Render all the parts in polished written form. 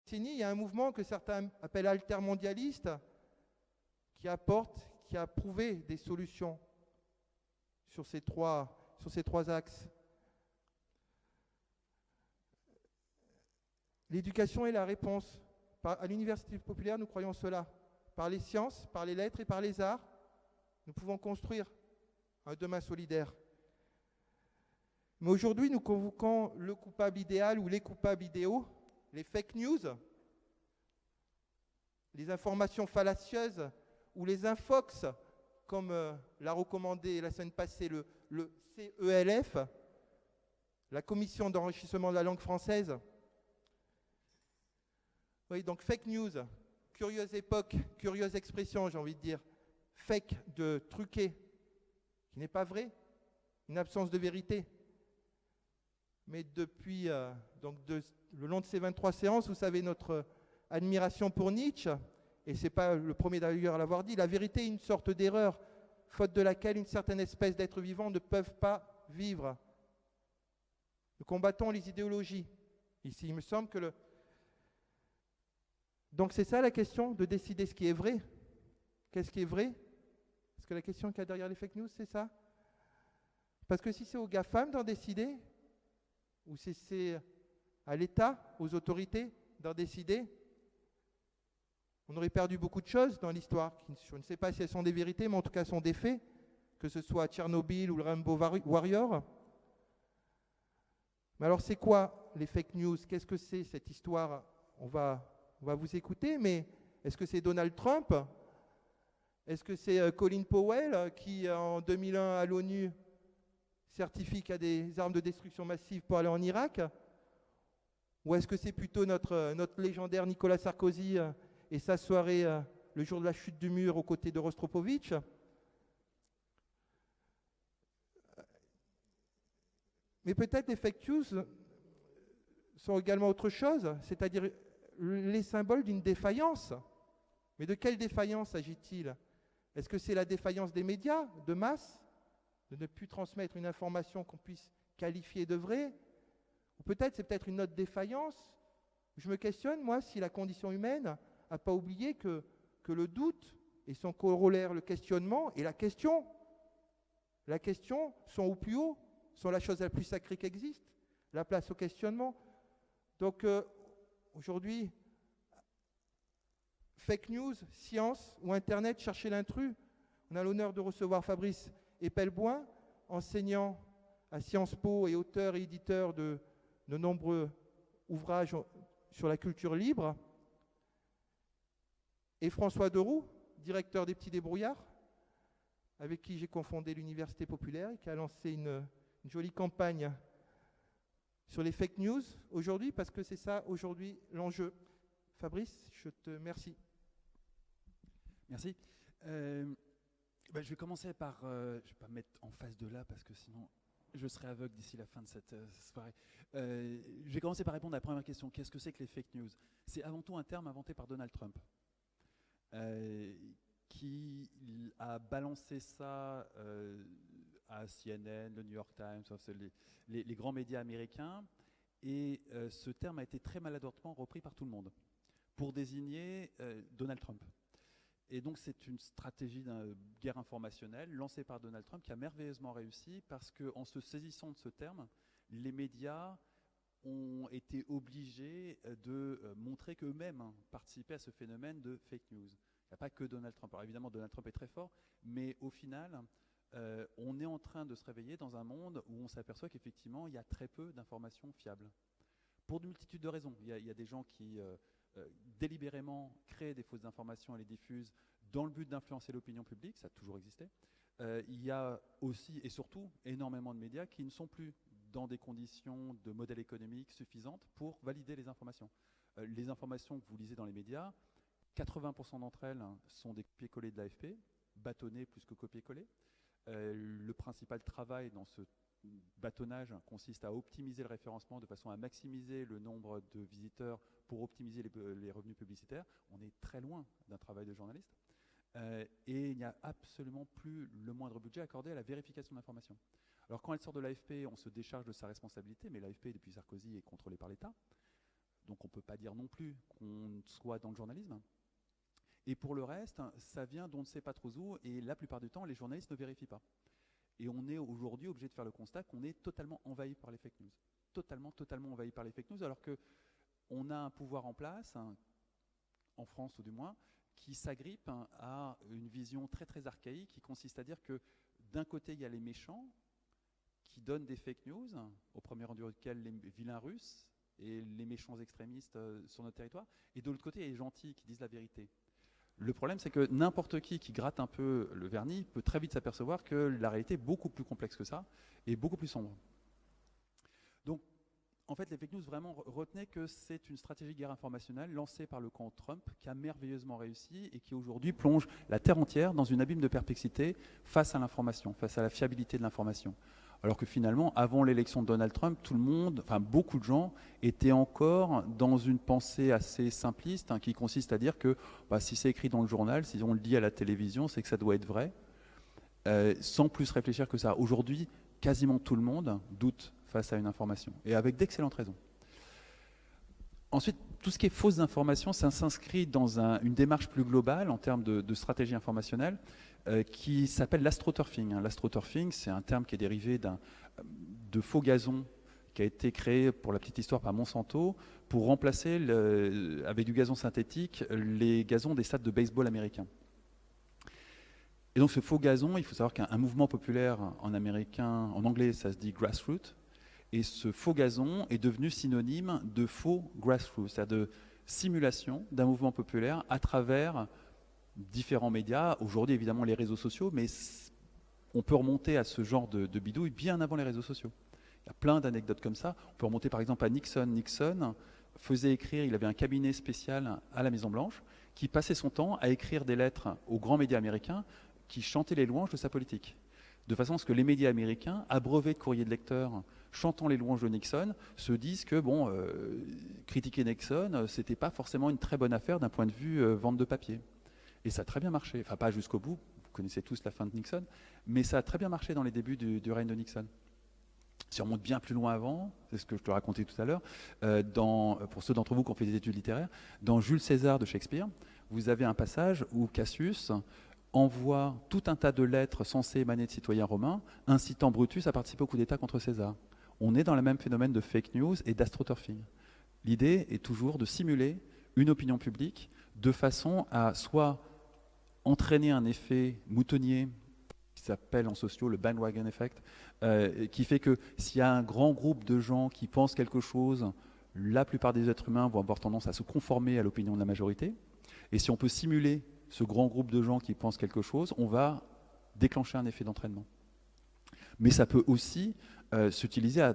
décennies, il y a un mouvement que certains appellent altermondialiste qui a prouvé des solutions sur ces trois axes. L'éducation est la réponse. À l'Université populaire, nous croyons cela. Par les sciences, par les lettres et par les arts, nous pouvons construire un demain solidaire. Mais aujourd'hui, nous convoquons le coupable idéal ou les coupables idéaux, les fake news, les informations fallacieuses ou les infox, comme l'a recommandé la semaine passée le CELF, la Commission d'enrichissement de la langue française. Oui, donc fake news, curieuse époque, curieuse expression, j'ai envie de dire. Fake de truqué, qui n'est pas vrai, une absence de vérité. Mais depuis le long de ces 23 séances, vous savez notre admiration pour Nietzsche, et ce n'est pas le premier d'ailleurs à l'avoir dit, la vérité est une sorte d'erreur, faute de laquelle une certaine espèce d'êtres vivants ne peuvent pas vivre. Nous combattons les idéologies. Ici, il me semble que Donc c'est ça la question, de décider ce qui est vrai. Qu'est-ce qui est vrai? Est-ce que la question qu'il y a derrière les fake news, c'est ça? Parce que si c'est aux GAFAM d'en décider, ou si c'est à l'État, aux autorités d'en décider, on aurait perdu beaucoup de choses dans l'histoire. Je ne sais pas si elles sont des vérités, mais en tout cas sont des faits, que ce soit Tchernobyl ou le Rainbow Warrior. Mais alors c'est quoi les fake news? Qu'est-ce que c'est cette histoire? On va vous écouter, mais est-ce que c'est Donald Trump? Est-ce que c'est Colin Powell qui, en 2001 à l'ONU, certifie qu'il y a des armes de destruction massive pour aller en Irak? Ou est-ce que c'est plutôt notre légendaire Nicolas Sarkozy et sa soirée le jour de la chute du mur aux côtés de Rostropovitch? Mais peut-être les fake news sont également autre chose, c'est-à-dire les symboles d'une défaillance. Mais de quelle défaillance s'agit-il? Est-ce que c'est la défaillance des médias de masse, de ne plus transmettre une information qu'on puisse qualifier de vraie? Ou peut-être c'est peut-être une autre défaillance. Je me questionne, moi, si la condition humaine n'a pas oublié que le doute et son corollaire, le questionnement et la question sont au plus haut, sont la chose la plus sacrée qui existe, la place au questionnement. Donc aujourd'hui, fake news, science ou Internet, chercher l'intrus. On a l'honneur de recevoir Fabrice Epelboin, enseignant à Sciences Po et auteur et éditeur de nombreux ouvrages sur la culture libre, et François Deroux, directeur des Petits Débrouillards, avec qui j'ai cofondé l'Université populaire et qui a lancé une jolie campagne sur les fake news aujourd'hui, parce que c'est ça aujourd'hui l'enjeu. Fabrice, je te remercie. Merci. Je vais commencer par, je ne vais pas me mettre en face de là parce que sinon je serai aveugle d'ici la fin de cette soirée. Je vais commencer par répondre à la première question. Qu'est-ce que c'est que les fake news? C'est avant tout un terme inventé par Donald Trump, qui a balancé ça à CNN, le New York Times, les grands médias américains, et ce terme a été très maladroitement repris par tout le monde pour désigner Donald Trump. Et donc c'est une stratégie de guerre informationnelle lancée par Donald Trump qui a merveilleusement réussi, parce qu'en se saisissant de ce terme, les médias ont été obligés de montrer qu'eux-mêmes participaient à ce phénomène de fake news. Il n'y a pas que Donald Trump. Alors évidemment, Donald Trump est très fort, mais au final, on est en train de se réveiller dans un monde où on s'aperçoit qu'effectivement, il y a très peu d'informations fiables. Pour une multitude de raisons. Il y a des gens qui délibérément créent des fausses informations et les diffusent dans le but d'influencer l'opinion publique, ça a toujours existé. Il y a aussi et surtout énormément de médias qui ne sont plus dans des conditions de modèle économique suffisantes pour valider les informations. Les informations que vous lisez dans les médias, 80% d'entre elles sont des copier-coller de l'AFP, bâtonnés plus que copier-coller. Le principal travail dans ce bâtonnage consiste à optimiser le référencement de façon à maximiser le nombre de visiteurs pour optimiser les revenus publicitaires. On est très loin d'un travail de journaliste. Et il n'y a absolument plus le moindre budget accordé à la vérification d'informations. Alors quand elle sort de l'AFP, on se décharge de sa responsabilité, mais l'AFP, depuis Sarkozy, est contrôlée par l'État. donc on ne peut pas dire non plus qu'on soit dans le journalisme. Et pour le reste, ça vient d'on ne sait pas trop où, et la plupart du temps, les journalistes ne vérifient pas. Et on est aujourd'hui obligé de faire le constat qu'on est totalement envahi par les fake news. Totalement envahi par les fake news, alors qu'on a un pouvoir en place, en France tout du moins, qui s'agrippe à une vision très très archaïque qui consiste à dire que d'un côté il y a les méchants qui donnent des fake news, au premier rang duquel les vilains Russes et les méchants extrémistes sur notre territoire, et de l'autre côté il y a les gentils qui disent la vérité. Le problème, c'est que n'importe qui gratte un peu le vernis peut très vite s'apercevoir que la réalité est beaucoup plus complexe que ça et beaucoup plus sombre. Donc, en fait, les fake news, vraiment, retenez que c'est une stratégie de guerre informationnelle lancée par le camp Trump qui a merveilleusement réussi et qui aujourd'hui plonge la Terre entière dans une abîme de perplexité face à l'information, face à la fiabilité de l'information. Alors que finalement, avant l'élection de Donald Trump, tout le monde, enfin beaucoup de gens, étaient encore dans une pensée assez simpliste qui consiste à dire que si c'est écrit dans le journal, si on le dit à la télévision, c'est que ça doit être vrai, sans plus réfléchir que ça. Aujourd'hui, quasiment tout le monde doute face à une information, et avec d'excellentes raisons. Ensuite, tout ce qui est fausses informations, ça s'inscrit dans une démarche plus globale en termes de stratégie informationnelle qui s'appelle l'astroturfing. L'astroturfing, c'est un terme qui est dérivé de faux gazon qui a été créé, pour la petite histoire, par Monsanto pour remplacer, avec du gazon synthétique, les gazons des stades de baseball américains. Et donc ce faux gazon, il faut savoir qu'un mouvement populaire en anglais, ça se dit grassroots, et ce faux gazon est devenu synonyme de faux grassroots, c'est-à-dire de simulation d'un mouvement populaire à travers différents médias. Aujourd'hui, évidemment, les réseaux sociaux, mais on peut remonter à ce genre de bidouille bien avant les réseaux sociaux. Il y a plein d'anecdotes comme ça. On peut remonter par exemple à Nixon. Nixon faisait écrire, il avait un cabinet spécial à la Maison-Blanche qui passait son temps à écrire des lettres aux grands médias américains qui chantaient les louanges de sa politique. De façon à ce que les médias américains, abreuvés de courriers de lecteurs chantant les louanges de Nixon, se disent que critiquer Nixon, c'était pas forcément une très bonne affaire d'un point de vue vente de papier. Et ça a très bien marché, enfin pas jusqu'au bout, vous connaissez tous la fin de Nixon, mais ça a très bien marché dans les débuts du règne de Nixon. Si on remonte bien plus loin avant, c'est ce que je te racontais tout à l'heure, pour ceux d'entre vous qui ont fait des études littéraires, dans Jules César de Shakespeare, vous avez un passage où Cassius envoie tout un tas de lettres censées émaner de citoyens romains, incitant Brutus à participer au coup d'État contre César. On est dans le même phénomène de fake news et d'astroturfing. L'idée est toujours de simuler une opinion publique de façon à soit entraîner un effet moutonnier qui s'appelle en sociaux le bandwagon effect, qui fait que s'il y a un grand groupe de gens qui pensent quelque chose, la plupart des êtres humains vont avoir tendance à se conformer à l'opinion de la majorité. Et si on peut simuler ce grand groupe de gens qui pensent quelque chose, on va déclencher un effet d'entraînement. Mais ça peut aussi s'utiliser à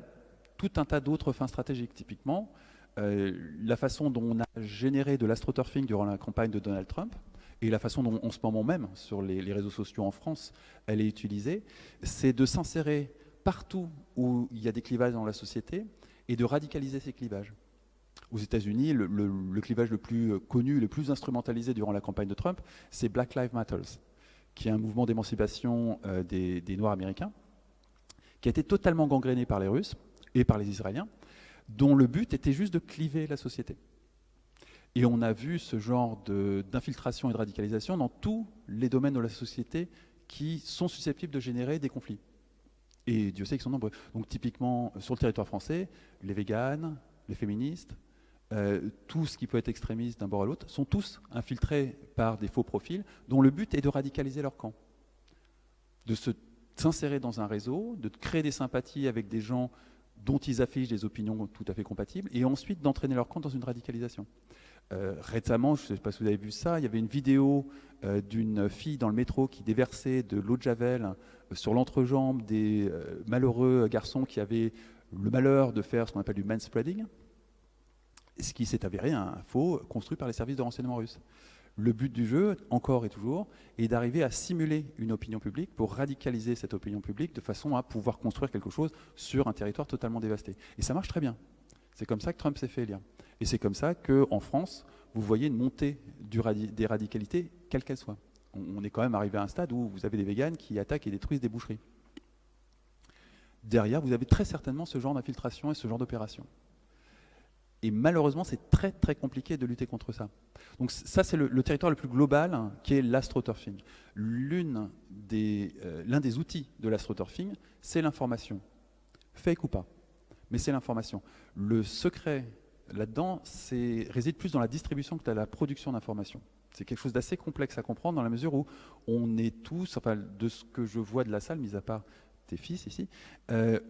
tout un tas d'autres fins stratégiques. Typiquement, la façon dont on a généré de l'astroturfing durant la campagne de Donald Trump, et la façon dont, en ce moment même, sur les réseaux sociaux en France, elle est utilisée, c'est de s'insérer partout où il y a des clivages dans la société et de radicaliser ces clivages. Aux États-Unis, le clivage le plus connu, le plus instrumentalisé durant la campagne de Trump, c'est Black Lives Matter, qui est un mouvement d'émancipation des Noirs américains, qui a été totalement gangréné par les Russes et par les Israéliens, dont le but était juste de cliver la société. Et on a vu ce genre d'infiltration et de radicalisation dans tous les domaines de la société qui sont susceptibles de générer des conflits. Et Dieu sait qu'ils sont nombreux. Donc typiquement, sur le territoire français, les véganes, les féministes, tout ce qui peut être extrémiste d'un bord à l'autre, sont tous infiltrés par des faux profils dont le but est de radicaliser leur camp. De s'insérer dans un réseau, de créer des sympathies avec des gens dont ils affichent des opinions tout à fait compatibles, et ensuite d'entraîner leur camp dans une radicalisation. Récemment, je ne sais pas si vous avez vu ça, il y avait une vidéo d'une fille dans le métro qui déversait de l'eau de Javel sur l'entrejambe des malheureux garçons qui avaient le malheur de faire ce qu'on appelle du manspreading, ce qui s'est avéré un faux construit par les services de renseignement russes. Le but du jeu, encore et toujours, est d'arriver à simuler une opinion publique pour radicaliser cette opinion publique de façon à pouvoir construire quelque chose sur un territoire totalement dévasté. Et ça marche très bien. C'est comme ça que Trump s'est fait élire. Et c'est comme ça qu'en France, vous voyez une montée des radicalités, quelles qu'elles soient. On est quand même arrivé à un stade où vous avez des véganes qui attaquent et détruisent des boucheries. Derrière, vous avez très certainement ce genre d'infiltration et ce genre d'opération. Et malheureusement, c'est très très compliqué de lutter contre ça. Donc ça, c'est le territoire le plus global, qui est l'astroturfing. L'un des outils de l'astroturfing, c'est l'information. Fake ou pas, mais c'est l'information. Le secret là-dedans, réside plus dans la distribution que dans la production d'informations. C'est quelque chose d'assez complexe à comprendre dans la mesure où on est tous, enfin de ce que je vois de la salle, mis à part tes fils ici,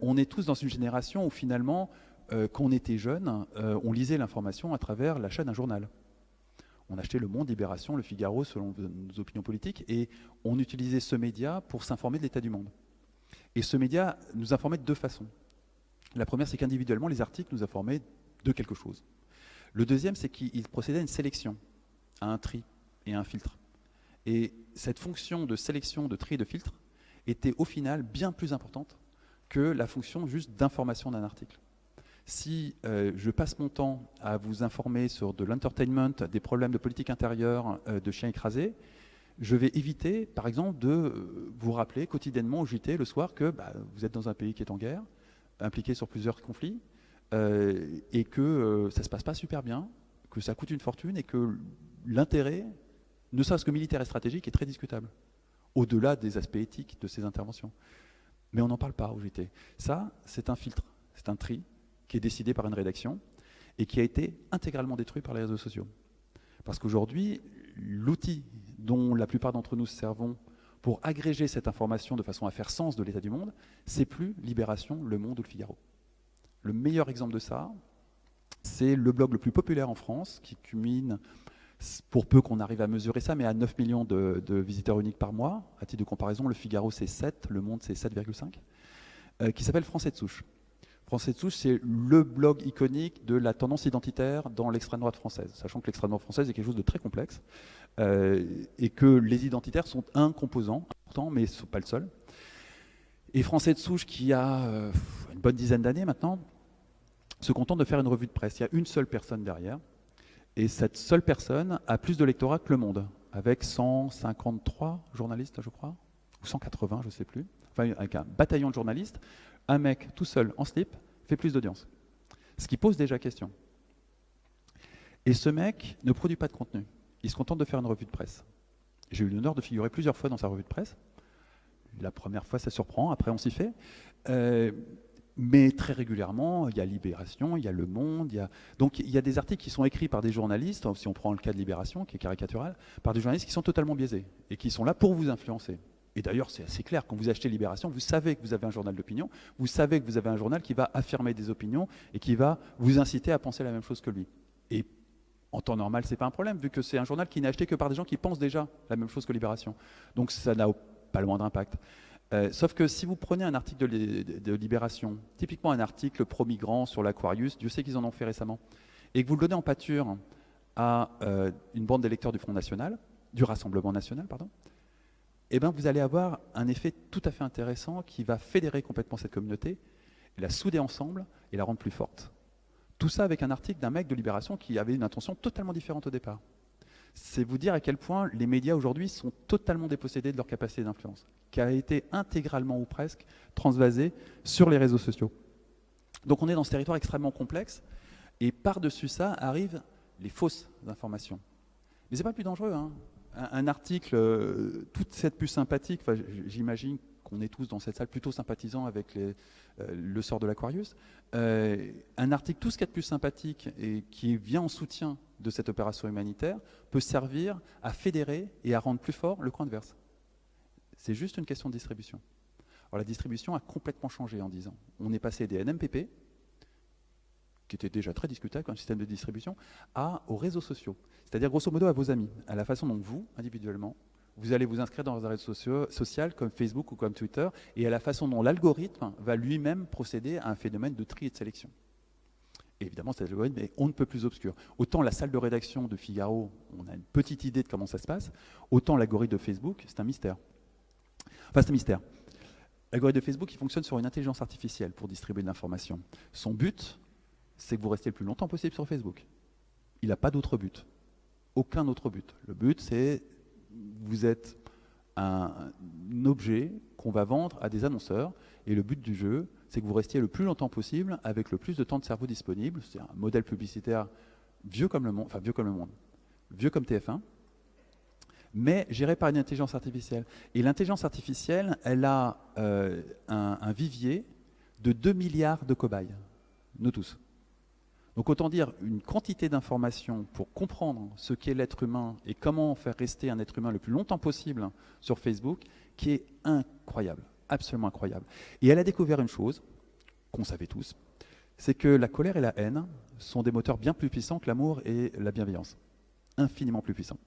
on est tous dans une génération où finalement, quand on était jeune, on lisait l'information à travers l'achat d'un journal. On achetait Le Monde, Libération, Le Figaro, selon nos opinions politiques, et on utilisait ce média pour s'informer de l'état du monde. Et ce média nous informait de deux façons. La première, c'est qu'individuellement, les articles nous informaient de quelque chose. Le deuxième, c'est qu'il procédait à une sélection, à un tri et à un filtre. Et cette fonction de sélection, de tri et de filtre était au final bien plus importante que la fonction juste d'information d'un article. Si je passe mon temps à vous informer sur de l'entertainment, des problèmes de politique intérieure, de chiens écrasés, je vais éviter, par exemple, de vous rappeler quotidiennement au JT le soir que vous êtes dans un pays qui est en guerre, impliqué sur plusieurs conflits, et que ça ne se passe pas super bien, que ça coûte une fortune et que l'intérêt, ne serait-ce que militaire et stratégique, est très discutable, au-delà des aspects éthiques de ces interventions. Mais on n'en parle pas au JT. Ça, c'est un filtre, c'est un tri qui est décidé par une rédaction et qui a été intégralement détruit par les réseaux sociaux. Parce qu'aujourd'hui, l'outil dont la plupart d'entre nous servons pour agréger cette information de façon à faire sens de l'état du monde, c'est plus Libération, Le Monde ou Le Figaro. Le meilleur exemple de ça, c'est le blog le plus populaire en France, qui culmine, pour peu qu'on arrive à mesurer ça, mais à 9 millions de visiteurs uniques par mois. À titre de comparaison, Le Figaro, c'est 7, Le Monde, c'est 7,5, qui s'appelle Français de souche. Français de souche, c'est le blog iconique de la tendance identitaire dans l'extrême droite française, sachant que l'extrême droite française est quelque chose de très complexe, et que les identitaires sont un composant important, mais ce n'est pas le seul. Et Français de souche, qui a une bonne dizaine d'années maintenant, se contente de faire une revue de presse. Il y a une seule personne derrière, et cette seule personne a plus de lectorat que Le Monde, avec 153 journalistes, je crois, ou 180, je ne sais plus, enfin avec un bataillon de journalistes. Un mec tout seul en slip fait plus d'audience. Ce qui pose déjà question. Et ce mec ne produit pas de contenu. Il se contente de faire une revue de presse. J'ai eu l'honneur de figurer plusieurs fois dans sa revue de presse. La première fois, ça surprend, après on s'y fait. Mais très régulièrement, il y a Libération, il y a Le Monde, donc il y a des articles qui sont écrits par des journalistes, si on prend le cas de Libération, qui est caricatural, par des journalistes qui sont totalement biaisés et qui sont là pour vous influencer. Et d'ailleurs, c'est assez clair, quand vous achetez Libération, vous savez que vous avez un journal d'opinion, vous savez que vous avez un journal qui va affirmer des opinions et qui va vous inciter à penser la même chose que lui. Et en temps normal, ce n'est pas un problème, vu que c'est un journal qui n'est acheté que par des gens qui pensent déjà la même chose que Libération. Donc ça n'a pas le moindre impact. Sauf que si vous prenez un article de Libération, typiquement un article pro-migrant sur l'Aquarius, Dieu sait qu'ils en ont fait récemment, et que vous le donnez en pâture à une bande d'électeurs du Front National, du Rassemblement National, pardon, eh bien, vous allez avoir un effet tout à fait intéressant qui va fédérer complètement cette communauté, la souder ensemble et la rendre plus forte. Tout ça avec un article d'un mec de Libération qui avait une intention totalement différente au départ. C'est vous dire à quel point les médias aujourd'hui sont totalement dépossédés de leur capacité d'influence, qui a été intégralement ou presque transvasée sur les réseaux sociaux. Donc on est dans ce territoire extrêmement complexe, et par-dessus ça arrivent les fausses informations. Mais c'est pas plus dangereux, hein. Un article, toute cette plus sympathique, j'imagine qu'on est tous dans cette salle plutôt sympathisants avec le sort de l'Aquarius, un article tout ce qu'il y a de plus sympathique et qui vient en soutien de cette opération humanitaire peut servir à fédérer et à rendre plus fort le camp adverse. C'est juste une question de distribution. Alors la distribution a complètement changé en 10 ans. On est passé des NMPP, qui était déjà très discutable comme système de distribution, aux réseaux sociaux. C'est-à-dire grosso modo à vos amis, à la façon dont vous, individuellement, vous allez vous inscrire dans un réseau social comme Facebook ou comme Twitter, et à la façon dont l'algorithme va lui-même procéder à un phénomène de tri et de sélection. Et évidemment, cet algorithme est on ne peut plus obscur. Autant la salle de rédaction de Figaro, on a une petite idée de comment ça se passe, autant l'algorithme de Facebook, c'est un mystère. Enfin, c'est un mystère. L'algorithme de Facebook, il fonctionne sur une intelligence artificielle pour distribuer de l'information. Son but, c'est que vous restez le plus longtemps possible sur Facebook. Il n'a pas d'autre but. Aucun autre but. Le but, c'est vous êtes un objet qu'on va vendre à des annonceurs, et le but du jeu, c'est que vous restiez le plus longtemps possible avec le plus de temps de cerveau disponible. C'est un modèle publicitaire vieux comme le monde, enfin vieux comme le monde, vieux comme TF1, mais géré par une intelligence artificielle. Et l'intelligence artificielle, elle a un vivier de 2 milliards de cobayes, nous tous. Donc autant dire une quantité d'informations pour comprendre ce qu'est l'être humain et comment faire rester un être humain le plus longtemps possible sur Facebook, qui est incroyable, absolument incroyable. Et elle a découvert une chose qu'on savait tous, c'est que la colère et la haine sont des moteurs bien plus puissants que l'amour et la bienveillance, infiniment plus puissants.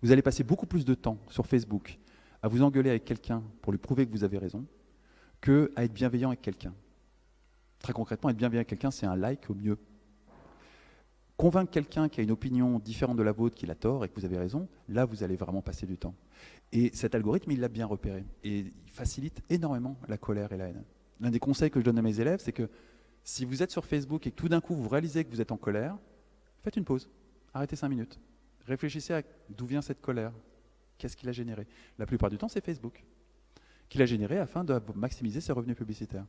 Vous allez passer beaucoup plus de temps sur Facebook à vous engueuler avec quelqu'un pour lui prouver que vous avez raison, qu'à être bienveillant avec quelqu'un. Très concrètement, être bienveillant avec quelqu'un, c'est un like au mieux. Convaincre quelqu'un qui a une opinion différente de la vôtre, qu'il a tort et que vous avez raison, là, vous allez vraiment passer du temps. Et cet algorithme, il l'a bien repéré. Et il facilite énormément la colère et la haine. L'un des conseils que je donne à mes élèves, c'est que si vous êtes sur Facebook et que tout d'un coup, vous réalisez que vous êtes en colère, faites une pause. Arrêtez 5 minutes. Réfléchissez à d'où vient cette colère. Qu'est-ce qu'il a généré? La plupart du temps, c'est Facebook qu'il a généré afin de maximiser ses revenus publicitaires.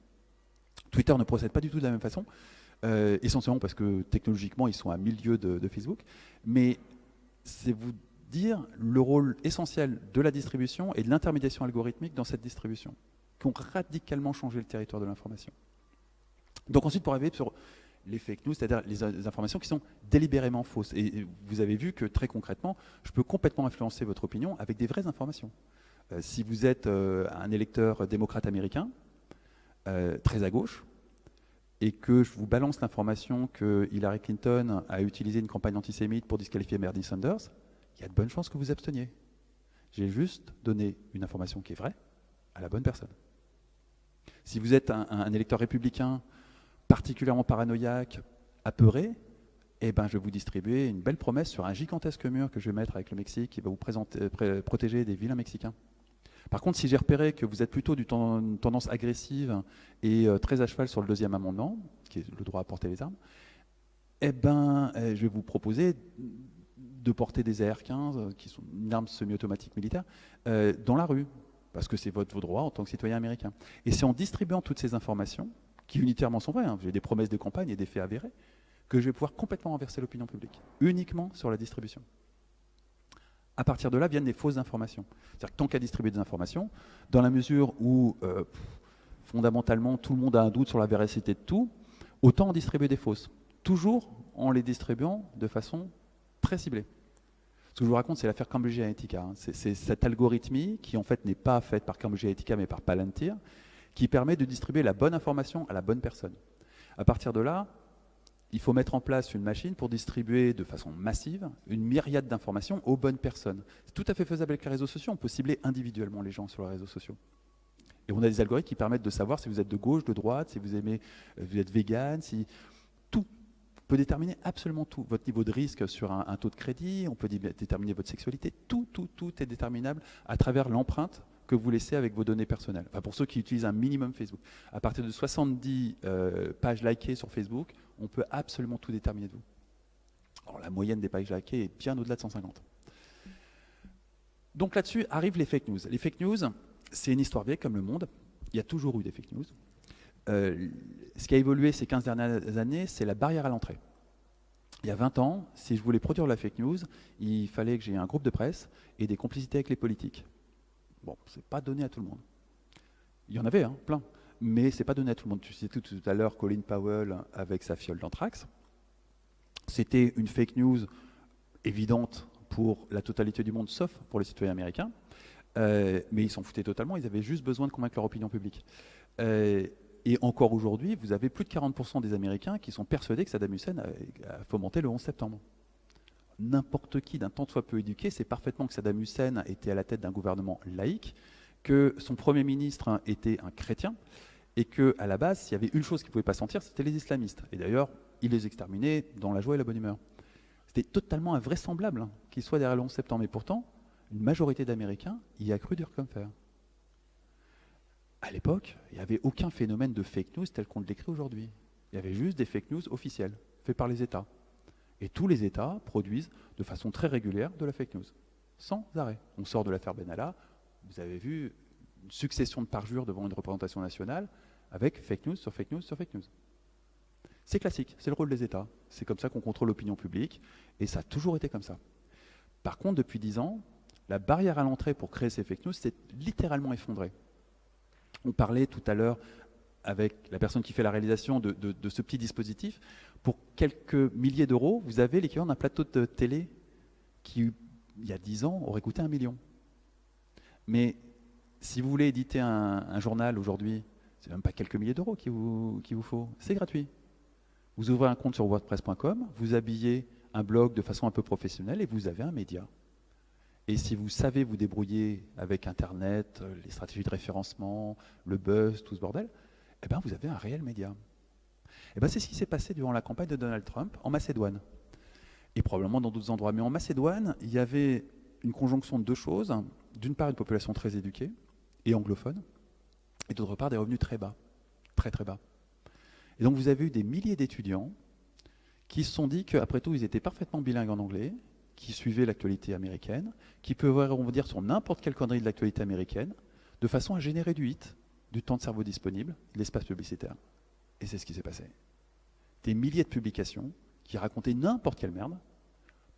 Twitter ne procède pas du tout de la même façon. Essentiellement parce que technologiquement ils sont à 1000 lieues de Facebook, mais c'est vous dire le rôle essentiel de la distribution et de l'intermédiation algorithmique dans cette distribution, qui ont radicalement changé le territoire de l'information. Donc ensuite, pour arriver sur les fake news, c'est-à-dire les informations qui sont délibérément fausses, et vous avez vu que très concrètement, je peux complètement influencer votre opinion avec des vraies informations. Si vous êtes un électeur démocrate américain, très à gauche, et que je vous balance l'information que Hillary Clinton a utilisé une campagne antisémite pour disqualifier Bernie Sanders, il y a de bonnes chances que vous absteniez. J'ai juste donné une information qui est vraie à la bonne personne. Si vous êtes un électeur républicain particulièrement paranoïaque, apeuré, eh ben, je vais vous distribuer une belle promesse sur un gigantesque mur que je vais mettre avec le Mexique qui va vous protéger des vilains Mexicains. Par contre, si j'ai repéré que vous êtes plutôt d'une tendance agressive et très à cheval sur le deuxième amendement, qui est le droit à porter les armes, eh ben, je vais vous proposer de porter des AR-15, qui sont une arme semi-automatique militaire, dans la rue, parce que c'est votre droit en tant que citoyen américain. Et c'est en distribuant toutes ces informations, qui unitairement sont vraies, hein, j'ai des promesses de campagne et des faits avérés, que je vais pouvoir complètement renverser l'opinion publique, uniquement sur la distribution. À partir de là viennent les fausses informations. C'est-à-dire que tant qu'à distribuer des informations, dans la mesure où fondamentalement tout le monde a un doute sur la véracité de tout, autant en distribuer des fausses. Toujours en les distribuant de façon très ciblée. Ce que je vous raconte, c'est l'affaire Cambridge Analytica. Hein. C'est cette algorithmie qui en fait n'est pas faite par Cambridge Analytica mais par Palantir, qui permet de distribuer la bonne information à la bonne personne. À partir de là, il faut mettre en place une machine pour distribuer de façon massive une myriade d'informations aux bonnes personnes. C'est tout à fait faisable avec les réseaux sociaux. On peut cibler individuellement les gens sur les réseaux sociaux. Et on a des algorithmes qui permettent de savoir si vous êtes de gauche, de droite, si vous aimez, vous êtes vegan, si tout. On peut déterminer absolument tout. Votre niveau de risque sur un taux de crédit, on peut déterminer votre sexualité. Tout est déterminable à travers l'empreinte que vous laissez avec vos données personnelles. Enfin, pour ceux qui utilisent un minimum Facebook. À partir de 70 pages likées sur Facebook, on peut absolument tout déterminer de vous. Alors, la moyenne des pages likées est bien au-delà de 150. Donc là-dessus arrivent les fake news. Les fake news, c'est une histoire vieille comme le monde. Il y a toujours eu des fake news. Ce qui a évolué ces 15 dernières années, c'est la barrière à l'entrée. Il y a 20 ans, si je voulais produire la fake news, il fallait que j'ai un groupe de presse et des complicités avec les politiques. Bon, c'est pas donné à tout le monde. Il y en avait, hein, plein. Mais c'est pas donné à tout le monde. Tu citais tout à l'heure Colin Powell avec sa fiole d'anthrax. C'était une fake news évidente pour la totalité du monde, sauf pour les citoyens américains. Mais ils s'en foutaient totalement. Ils avaient juste besoin de convaincre leur opinion publique. Et encore aujourd'hui, vous avez plus de 40% des Américains qui sont persuadés que Saddam Hussein a fomenté le 11 septembre. N'importe qui d'un tant soit peu éduqué sait parfaitement que Saddam Hussein était à la tête d'un gouvernement laïque, que son Premier ministre était un chrétien, et qu'à la base, s'il y avait une chose qu'il ne pouvait pas sentir, c'était les islamistes. Et d'ailleurs, il les exterminait dans la joie et la bonne humeur. C'était totalement invraisemblable qu'il soit derrière le 11 septembre. Et pourtant, une majorité d'Américains y a cru dur comme fer. À l'époque, il n'y avait aucun phénomène de fake news tel qu'on le décrit aujourd'hui. Il y avait juste des fake news officielles, faites par les États. Et tous les États produisent de façon très régulière de la fake news, sans arrêt. On sort de l'affaire Benalla, vous avez vu une succession de parjures devant une représentation nationale, avec fake news sur fake news sur fake news. C'est classique, c'est le rôle des États. C'est comme ça qu'on contrôle l'opinion publique, et ça a toujours été comme ça. Par contre, depuis 10 ans, la barrière à l'entrée pour créer ces fake news s'est littéralement effondrée. On parlait tout à l'heure avec la personne qui fait la réalisation de ce petit dispositif. Pour quelques milliers d'euros, vous avez l'équivalent d'un plateau de télé qui, il y a 10 ans, aurait coûté 1 million. Mais si vous voulez éditer un journal aujourd'hui, c'est même pas quelques milliers d'euros qu'il vous faut. C'est gratuit. Vous ouvrez un compte sur wordpress.com, vous habillez un blog de façon un peu professionnelle et vous avez un média. Et si vous savez vous débrouiller avec Internet, les stratégies de référencement, le buzz, tout ce bordel, eh ben vous avez un réel média. Eh ben c'est ce qui s'est passé durant la campagne de Donald Trump en Macédoine. Et probablement dans d'autres endroits. Mais en Macédoine, il y avait une conjonction de deux choses. D'une part, une population très éduquée et anglophone, et d'autre part, des revenus très bas, très très bas. Et donc vous avez eu des milliers d'étudiants qui se sont dit qu'après tout, ils étaient parfaitement bilingues en anglais, qui suivaient l'actualité américaine, qui peuvent, on va dire, sur n'importe quelle connerie de l'actualité américaine, de façon à générer du hit, du temps de cerveau disponible, de l'espace publicitaire. Et c'est ce qui s'est passé. Des milliers de publications qui racontaient n'importe quelle merde,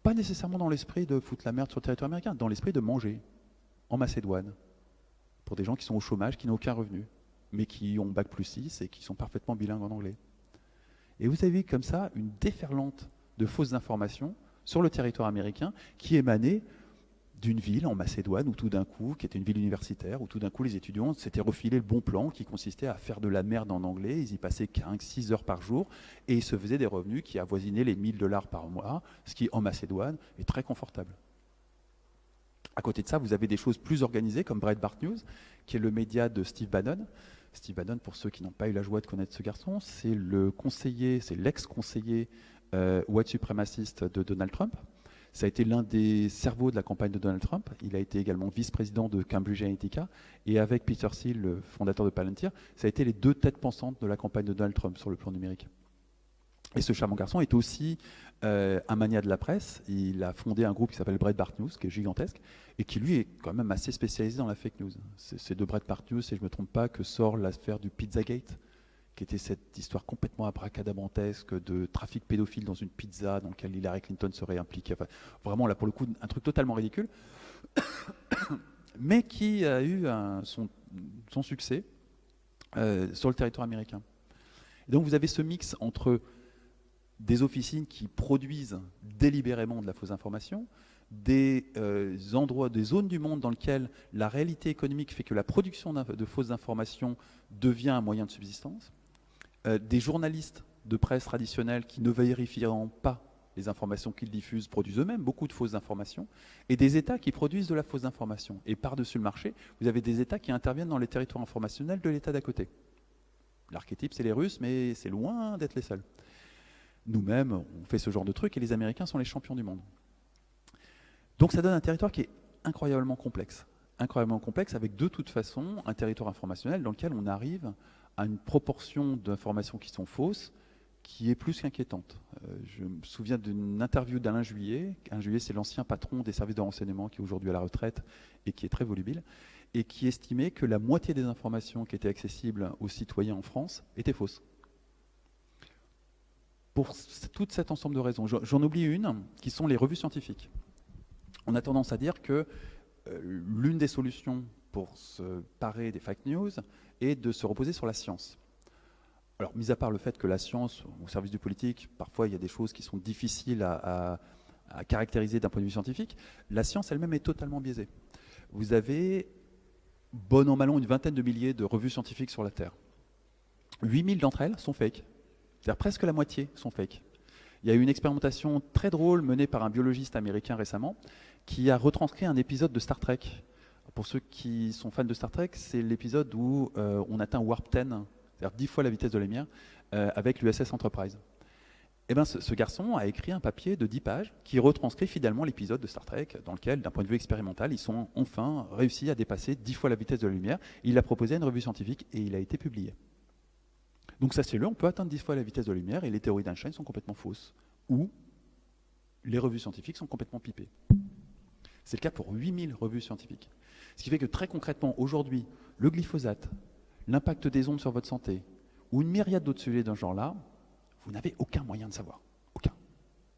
pas nécessairement dans l'esprit de foutre la merde sur le territoire américain, dans l'esprit de manger, en Macédoine, pour des gens qui sont au chômage, qui n'ont aucun revenu, mais qui ont bac+6 et qui sont parfaitement bilingues en anglais. Et vous avez comme ça une déferlante de fausses informations sur le territoire américain qui émanait d'une ville en Macédoine où tout d'un coup, qui était une ville universitaire, où tout d'un coup les étudiants s'étaient refilé le bon plan qui consistait à faire de la merde en anglais. Ils y passaient 5-6 heures par jour et ils se faisaient des revenus qui avoisinaient les $1000 par mois, ce qui en Macédoine est très confortable. À côté de ça, vous avez des choses plus organisées comme Breitbart News, qui est le média de Steve Bannon. Steve Bannon, pour ceux qui n'ont pas eu la joie de connaître ce garçon, c'est le conseiller, c'est l'ex-conseiller white suprémaciste de Donald Trump. Ça a été l'un des cerveaux de la campagne de Donald Trump. Il a été également vice-président de Cambridge Analytica. Et avec Peter Thiel, le fondateur de Palantir, ça a été les deux têtes pensantes de la campagne de Donald Trump sur le plan numérique. Et ce charmant garçon est aussi un mania de la presse. Il a fondé un groupe qui s'appelle Breitbart News, qui est gigantesque, et qui lui est quand même assez spécialisé dans la fake news. C'est de Breitbart News, si je ne me trompe pas, que sort l'affaire du Pizzagate, qui était cette histoire complètement abracadabrantesque de trafic pédophile dans une pizza dans laquelle Hillary Clinton serait impliquée. Enfin, vraiment, là, pour le coup, un truc totalement ridicule, mais qui a eu son succès sur le territoire américain. Et donc, vous avez ce mix entre des officines qui produisent délibérément de la fausse information, des endroits, des zones du monde dans lesquelles la réalité économique fait que la production de fausses informations devient un moyen de subsistance, des journalistes de presse traditionnels qui ne vérifieront pas les informations qu'ils diffusent, produisent eux-mêmes beaucoup de fausses informations, et des États qui produisent de la fausse information. Et par-dessus le marché, vous avez des États qui interviennent dans les territoires informationnels de l'État d'à côté. L'archétype, c'est les Russes, mais c'est loin d'être les seuls. Nous-mêmes, on fait ce genre de trucs et les Américains sont les champions du monde. Donc ça donne un territoire qui est incroyablement complexe avec de toute façon un territoire informationnel dans lequel on arrive à une proportion d'informations qui sont fausses qui est plus qu'inquiétante. Je me souviens d'une interview d'Alain Juillet. Alain Juillet, c'est l'ancien patron des services de renseignement qui est aujourd'hui à la retraite et qui est très volubile, et qui estimait que la moitié des informations qui étaient accessibles aux citoyens en France étaient fausses. Pour tout cet ensemble de raisons. J'en oublie une, qui sont les revues scientifiques. On a tendance à dire que l'une des solutions pour se parer des fake news est de se reposer sur la science. Alors, mis à part le fait que la science, au service du politique, parfois il y a des choses qui sont difficiles à caractériser d'un point de vue scientifique, la science elle-même est totalement biaisée. Vous avez, bon an mal an, une vingtaine de milliers de revues scientifiques sur la Terre. 8000 d'entre elles sont fake. C'est-à-dire presque la moitié sont fake. Il y a eu une expérimentation très drôle menée par un biologiste américain récemment qui a retranscrit un épisode de Star Trek. Pour ceux qui sont fans de Star Trek, c'est l'épisode où on atteint Warp 10, c'est-à-dire 10 fois la vitesse de la lumière, avec l'USS Enterprise. Et ben, ce garçon a écrit un papier de 10 pages qui retranscrit fidèlement l'épisode de Star Trek dans lequel, d'un point de vue expérimental, ils sont enfin réussi à dépasser 10 fois la vitesse de la lumière. Il l'a proposé à une revue scientifique et il a été publié. Donc sachez-le, on peut atteindre 10 fois la vitesse de la lumière et les théories d'Einstein sont complètement fausses. Ou les revues scientifiques sont complètement pipées. C'est le cas pour 8000 revues scientifiques. Ce qui fait que très concrètement, aujourd'hui, le glyphosate, l'impact des ondes sur votre santé, ou une myriade d'autres sujets d'un genre-là, vous n'avez aucun moyen de savoir. Aucun.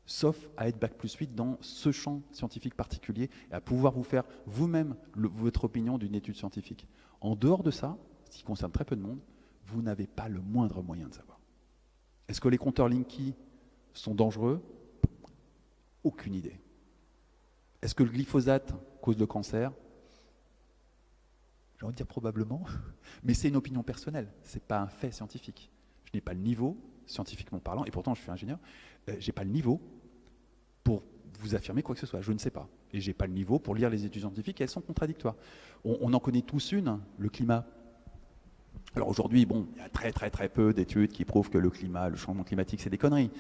Sauf à être Bac+8 dans ce champ scientifique particulier et à pouvoir vous faire vous-même votre opinion d'une étude scientifique. En dehors de ça, ce qui concerne très peu de monde, vous n'avez pas le moindre moyen de savoir. Est-ce que les compteurs Linky sont dangereux? Aucune idée. Est-ce que le glyphosate cause le cancer? J'ai envie de dire probablement, mais c'est une opinion personnelle, ce n'est pas un fait scientifique. Je n'ai pas le niveau, scientifiquement parlant, et pourtant je suis ingénieur, je n'ai pas le niveau pour vous affirmer quoi que ce soit, je ne sais pas. Et je n'ai pas le niveau pour lire les études scientifiques, et elles sont contradictoires. On en connaît tous une, le climat. Alors aujourd'hui, bon, il y a très peu d'études qui prouvent que le climat, le changement climatique, c'est des conneries.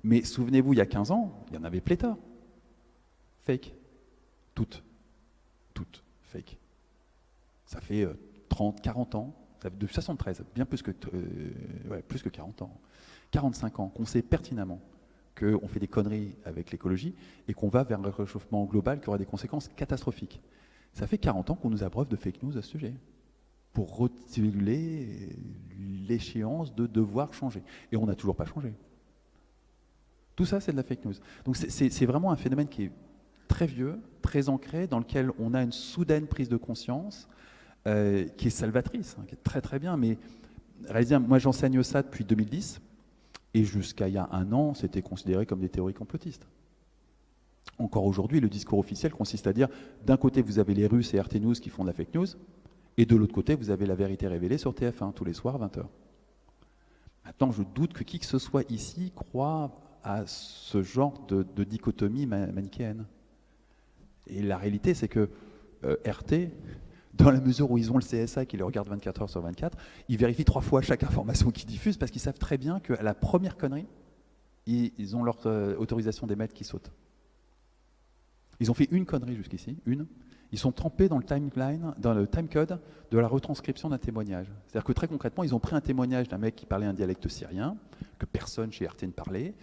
Mais souvenez-vous, il y a 15 ans, il y en avait pléthore. Fake. Toutes fake. Ça fait 30, 40 ans, depuis 73, bien plus que 40 ans, 45 ans, qu'on sait pertinemment qu'on fait des conneries avec l'écologie et qu'on va vers un réchauffement global qui aura des conséquences catastrophiques. Ça fait 40 ans qu'on nous abreuve de fake news à ce sujet, pour reculer l'échéance de devoir changer. Et on n'a toujours pas changé. Tout ça, c'est de la fake news. Donc c'est vraiment un phénomène qui est très vieux, très ancré, dans lequel on a une soudaine prise de conscience qui est salvatrice, qui est très bien. Mais réalisez, moi j'enseigne ça depuis 2010, et jusqu'à il y a un an, c'était considéré comme des théories complotistes. Encore aujourd'hui, le discours officiel consiste à dire, d'un côté vous avez les Russes et RT News qui font de la fake news, et de l'autre côté vous avez la vérité révélée sur TF1 tous les soirs 20h. Maintenant, je doute que qui que ce soit ici croit à ce genre de dichotomie manichéenne. Et la réalité, c'est que RT, dans la mesure où ils ont le CSA qui les regarde 24 heures sur 24, ils vérifient 3 fois chaque information qu'ils diffusent parce qu'ils savent très bien qu'à la première connerie, ils ont leur autorisation d'émettre qui saute. Ils ont fait une connerie jusqu'ici, une. Ils sont trempés dans le timeline, dans le timecode de la retranscription d'un témoignage. C'est-à-dire que très concrètement, ils ont pris un témoignage d'un mec qui parlait un dialecte syrien, que personne chez RT ne parlait,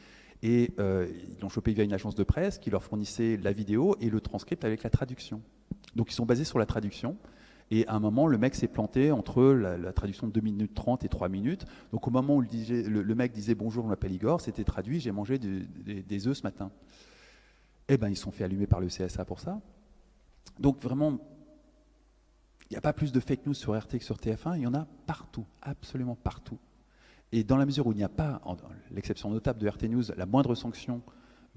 et ils l'ont chopé via une agence de presse qui leur fournissait la vidéo et le transcript avec la traduction. Donc ils sont basés sur la traduction. Et à un moment, le mec s'est planté entre la traduction de 2 minutes 30 et 3 minutes. Donc au moment où le mec disait « Bonjour, je m'appelle Igor », c'était traduit « J'ai mangé des œufs ce matin ». Eh bien, ils sont fait allumer par le CSA pour ça. Donc vraiment, il n'y a pas plus de fake news sur RT que sur TF1, il y en a partout, absolument partout. Et dans la mesure où il n'y a pas, l'exception notable de RT News, la moindre sanction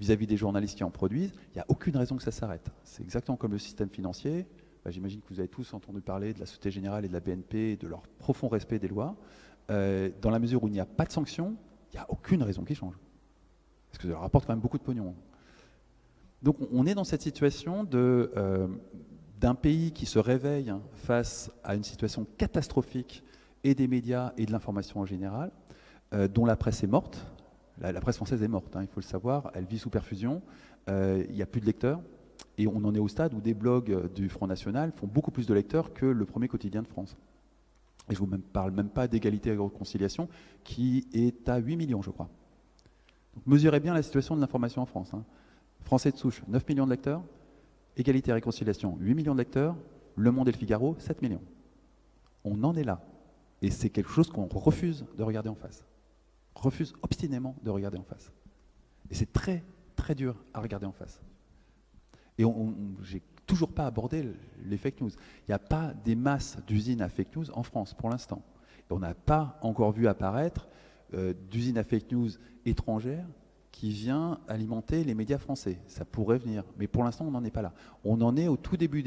vis-à-vis des journalistes qui en produisent, il n'y a aucune raison que ça s'arrête. C'est exactement comme le système financier. J'imagine que vous avez tous entendu parler de la Société Générale et de la BNP et de leur profond respect des lois. Dans la mesure où il n'y a pas de sanction, il n'y a aucune raison qui change. Parce que ça leur rapporte quand même beaucoup de pognon. Donc on est dans cette situation d'un pays qui se réveille face à une situation catastrophique et des médias et de l'information en général, dont la presse est morte. La presse française est morte, il faut le savoir, elle vit sous perfusion, il n'y a plus de lecteurs, et on en est au stade où des blogs du Front National font beaucoup plus de lecteurs que le premier quotidien de France. Et je ne vous parle même pas d'égalité et de réconciliation, qui est à 8 millions, je crois. Donc, mesurez bien la situation de l'information en France. Français de souche, 9 millions de lecteurs, égalité et réconciliation, 8 millions de lecteurs, Le Monde et le Figaro, 7 millions. On en est là. Et c'est quelque chose qu'on refuse de regarder en face. Refuse obstinément de regarder en face. Et c'est très, très dur à regarder en face. Et j'ai toujours pas abordé les fake news. Il n'y a pas des masses d'usines à fake news en France pour l'instant. Et on n'a pas encore vu apparaître d'usines à fake news étrangères qui vient alimenter les médias français. Ça pourrait venir, mais pour l'instant, on n'en est pas là. On en est au tout début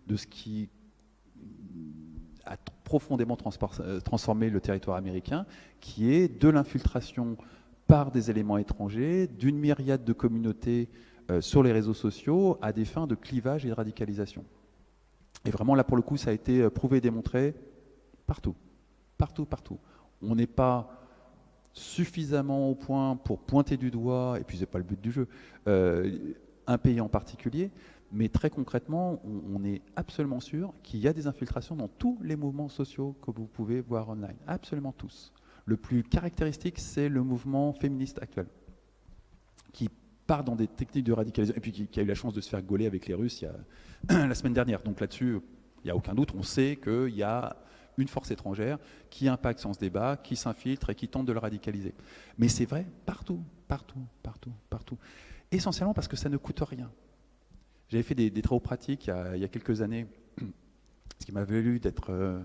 de ce qui a profondément transformé le territoire américain, qui est de l'infiltration par des éléments étrangers, d'une myriade de communautés sur les réseaux sociaux à des fins de clivage et de radicalisation. Et vraiment, là, pour le coup, ça a été prouvé et démontré partout. Partout. On n'est pas suffisamment au point pour pointer du doigt, et puis c'est pas le but du jeu, un pays en particulier, mais très concrètement, on est absolument sûr qu'il y a des infiltrations dans tous les mouvements sociaux que vous pouvez voir online, absolument tous. Le plus caractéristique, c'est le mouvement féministe actuel, qui part dans des techniques de radicalisation, et puis qui a eu la chance de se faire gauler avec les Russes la semaine dernière. Donc là-dessus, il n'y a aucun doute, on sait qu'il y a une force étrangère qui impacte son débat, qui s'infiltre et qui tente de le radicaliser. Mais c'est vrai partout, partout, partout, partout. Essentiellement parce que ça ne coûte rien. J'avais fait des travaux pratiques il y a quelques années, ce qui m'a valu d'être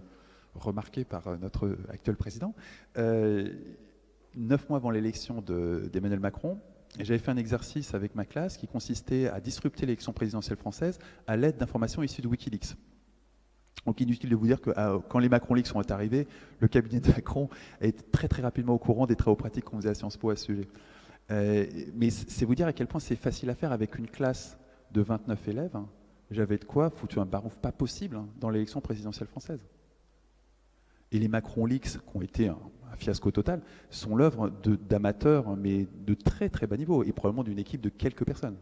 remarqué par notre actuel président. 9 mois avant l'élection d'Emmanuel Macron, j'avais fait un exercice avec ma classe qui consistait à disrupter l'élection présidentielle française à l'aide d'informations issues de Wikileaks. Donc inutile de vous dire que quand les Macron Leaks sont arrivés, le cabinet de Macron a été très très rapidement au courant des travaux pratiques qu'on faisait à Sciences Po à ce sujet. Mais c'est vous dire à quel point c'est facile à faire avec une classe de 29 élèves. Hein. J'avais de quoi foutu un barouf pas possible hein, dans l'élection présidentielle française. Et les Macron Leaks, qui ont été un fiasco total, sont l'œuvre d'amateurs, mais de très très bas niveau, et probablement d'une équipe de quelques personnes.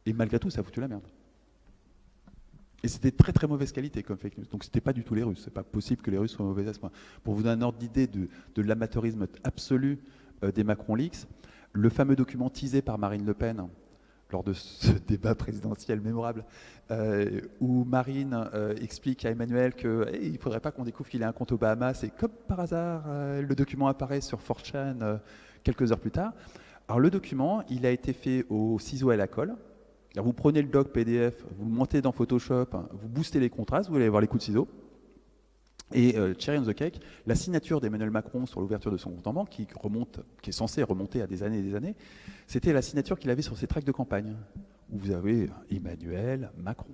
Et malgré tout, ça a foutu la merde. Et c'était très très mauvaise qualité comme fake news. Donc c'était pas du tout les Russes. C'est pas possible que les Russes soient mauvais à ce point. Pour vous donner un ordre d'idée de l'amateurisme absolu des Macron Leaks, le fameux document teasé par Marine Le Pen lors de ce débat présidentiel mémorable, où Marine explique à Emmanuel qu'il ne faudrait pas qu'on découvre qu'il a un compte aux Bahamas, et comme par hasard, le document apparaît sur 4chan quelques heures plus tard. Alors le document, il a été fait au ciseau et à la colle. Alors, vous prenez le doc PDF, vous le montez dans Photoshop, vous boostez les contrastes, vous allez avoir les coups de ciseaux. Et cherry on the cake, la signature d'Emmanuel Macron sur l'ouverture de son compte en banque, qui est censée remonter à des années et des années, c'était la signature qu'il avait sur ses tracts de campagne, où vous avez Emmanuel Macron.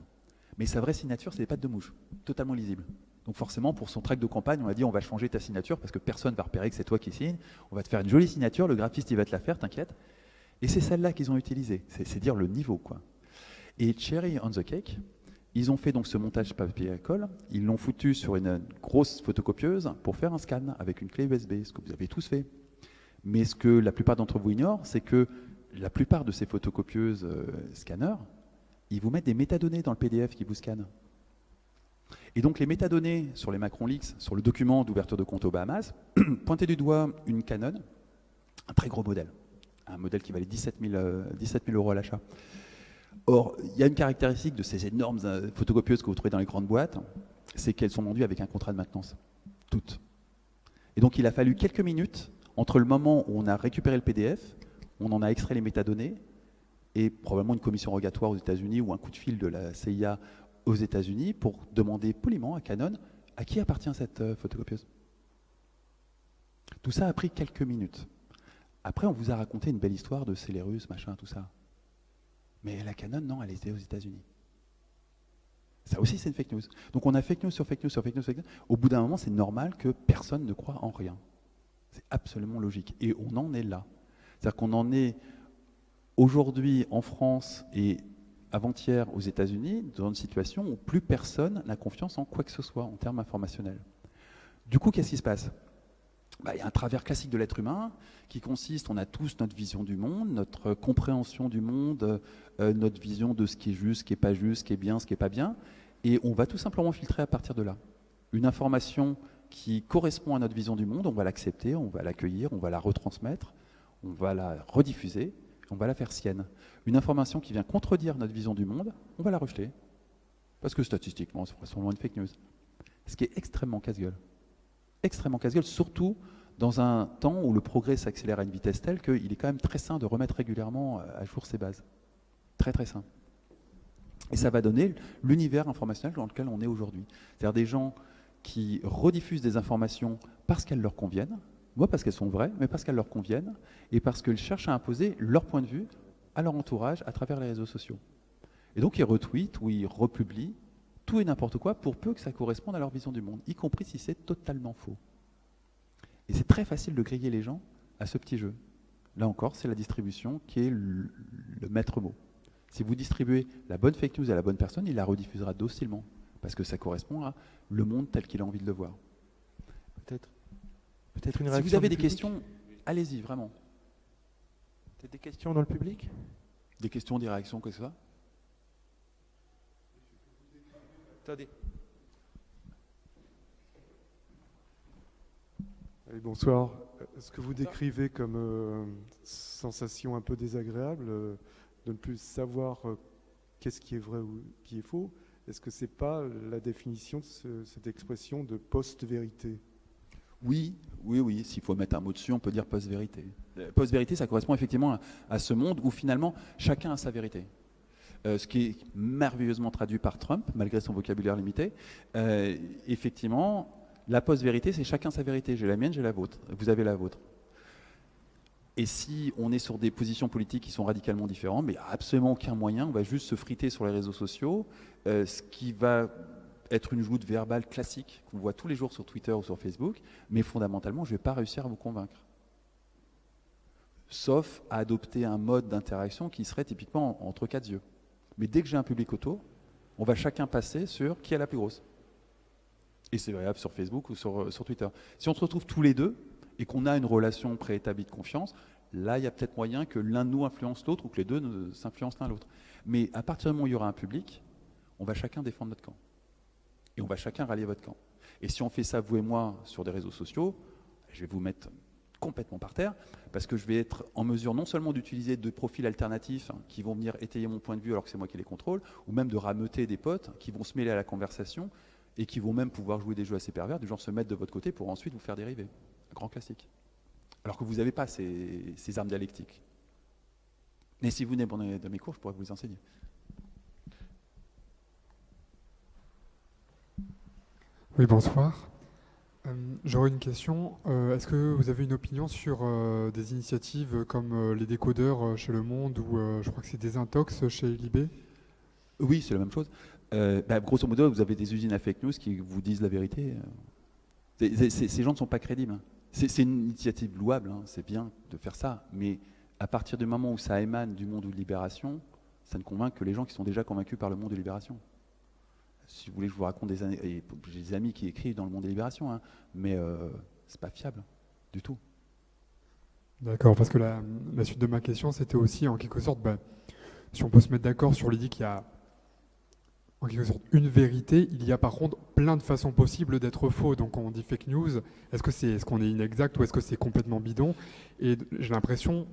Mais sa vraie signature, c'est des pattes de mouche, totalement lisible. Donc forcément, pour son tract de campagne, on a dit on va changer ta signature parce que personne ne va repérer que c'est toi qui signes. On va te faire une jolie signature, le graphiste il va te la faire, t'inquiète. Et c'est celle-là qu'ils ont utilisée. C'est dire le niveau, quoi. Et cherry on the cake, ils ont fait donc ce montage papier à colle, ils l'ont foutu sur une grosse photocopieuse pour faire un scan avec une clé USB, ce que vous avez tous fait. Mais ce que la plupart d'entre vous ignorent, c'est que la plupart de ces photocopieuses scanners, ils vous mettent des métadonnées dans le PDF qui vous scanne. Et donc les métadonnées sur les Macron Leaks, sur le document d'ouverture de compte aux Bahamas, pointaient du doigt une Canon, un très gros modèle, un modèle qui valait 17 000 € à l'achat. Or, il y a une caractéristique de ces énormes photocopieuses que vous trouvez dans les grandes boîtes, c'est qu'elles sont vendues avec un contrat de maintenance. Toutes. Et donc, il a fallu quelques minutes entre le moment où on a récupéré le PDF, on en a extrait les métadonnées, et probablement une commission rogatoire aux États-Unis ou un coup de fil de la CIA aux États-Unis pour demander poliment à Canon à qui appartient cette photocopieuse. Tout ça a pris quelques minutes. Après, on vous a raconté une belle histoire de c'est les Russes, machin, tout ça. Mais la Canon, non, elle était aux États-Unis. Ça aussi, c'est une fake news. Donc on a fake news sur fake news sur fake news, fake news. Au bout d'un moment, c'est normal que personne ne croit en rien. C'est absolument logique. Et on en est là. C'est-à-dire qu'on en est aujourd'hui en France et avant-hier aux États-Unis dans une situation où plus personne n'a confiance en quoi que ce soit en termes informationnels. Du coup, qu'est-ce qui se passe ? Il y a un travers classique de l'être humain qui consiste, on a tous notre vision du monde, notre compréhension du monde, notre vision de ce qui est juste, ce qui n'est pas juste, ce qui est bien, ce qui n'est pas bien, et on va tout simplement filtrer à partir de là. Une information qui correspond à notre vision du monde, on va l'accepter, on va l'accueillir, on va la retransmettre, on va la rediffuser, on va la faire sienne. Une information qui vient contredire notre vision du monde, on va la rejeter, parce que statistiquement, c'est forcément une fake news. Ce qui est extrêmement casse-gueule. Extrêmement casse-gueule, surtout dans un temps où le progrès s'accélère à une vitesse telle qu'il est quand même très sain de remettre régulièrement à jour ses bases. Très très sain. Et ça va donner l'univers informationnel dans lequel on est aujourd'hui. C'est-à-dire des gens qui rediffusent des informations parce qu'elles leur conviennent, moi parce qu'elles sont vraies, mais parce qu'elles leur conviennent, et parce qu'ils cherchent à imposer leur point de vue à leur entourage à travers les réseaux sociaux. Et donc ils retweetent ou ils republient tout et n'importe quoi pour peu que ça corresponde à leur vision du monde, y compris si c'est totalement faux. Et c'est très facile de griller les gens à ce petit jeu. Là encore, c'est la distribution qui est le maître mot. Si vous distribuez la bonne fake news à la bonne personne, il la rediffusera docilement, parce que ça correspond à le monde tel qu'il a envie de le voir. Peut-être une réaction. Si vous avez des du public. questions, allez-y, vraiment. Peut-être des questions dans le public ? Des questions, des réactions, quoi que ce soit. Attendez. Oui, bonsoir. Ce que vous décrivez comme sensation un peu désagréable, de ne plus savoir qu'est-ce qui est vrai ou qui est faux, est-ce que c'est pas la définition de cette expression de post-vérité? Oui. S'il faut mettre un mot dessus, on peut dire post-vérité. Post-vérité, ça correspond effectivement à ce monde où finalement chacun a sa vérité. Ce qui est merveilleusement traduit par Trump, malgré son vocabulaire limité. Effectivement, la post-vérité, c'est chacun sa vérité. J'ai la mienne, j'ai la vôtre. Vous avez la vôtre. Et si on est sur des positions politiques qui sont radicalement différentes, mais absolument aucun moyen, on va juste se friter sur les réseaux sociaux, ce qui va être une joute verbale classique qu'on voit tous les jours sur Twitter ou sur Facebook, mais fondamentalement, je ne vais pas réussir à vous convaincre. Sauf à adopter un mode d'interaction qui serait typiquement entre quatre yeux. Mais dès que j'ai un public autour, on va chacun passer sur qui a la plus grosse. Et c'est variable sur Facebook ou sur Twitter. Si on se retrouve tous les deux et qu'on a une relation préétablie de confiance, là, il y a peut-être moyen que l'un de nous influence l'autre ou que les deux s'influencent l'un l'autre. Mais à partir du moment où il y aura un public, on va chacun défendre notre camp. Et on va chacun rallier votre camp. Et si on fait ça, vous et moi, sur des réseaux sociaux, je vais vous mettre complètement par terre, parce que je vais être en mesure non seulement d'utiliser deux profils alternatifs qui vont venir étayer mon point de vue alors que c'est moi qui les contrôle, ou même de rameuter des potes qui vont se mêler à la conversation et qui vont même pouvoir jouer des jeux assez pervers, du genre se mettre de votre côté pour ensuite vous faire dériver. Un grand classique. Alors que vous n'avez pas ces armes dialectiques. Et si vous venez dans mes cours, je pourrais vous les enseigner. Oui, bonsoir. J'aurais une question. Est-ce que vous avez une opinion sur des initiatives comme les décodeurs chez Le Monde ou je crois que c'est Désintox chez Libé? Oui, c'est la même chose. Grosso modo, vous avez des usines à fake news qui vous disent la vérité. Ces gens ne sont pas crédibles. C'est une initiative louable, c'est bien de faire ça. Mais à partir du moment où ça émane du monde de Libération, ça ne convainc que les gens qui sont déjà convaincus par le monde de Libération. Si vous voulez que je vous raconte des années, et j'ai des amis qui écrivent dans le monde des Libérations, mais c'est pas fiable du tout. D'accord, parce que la suite de ma question, c'était aussi en quelque sorte, si on peut se mettre d'accord sur l'idée qu'il y a en quelque sorte une vérité, il y a par contre plein de façons possibles d'être faux. Donc on dit fake news, est-ce qu'on est inexact ou est-ce que c'est complètement bidon? Et j'ai l'impression,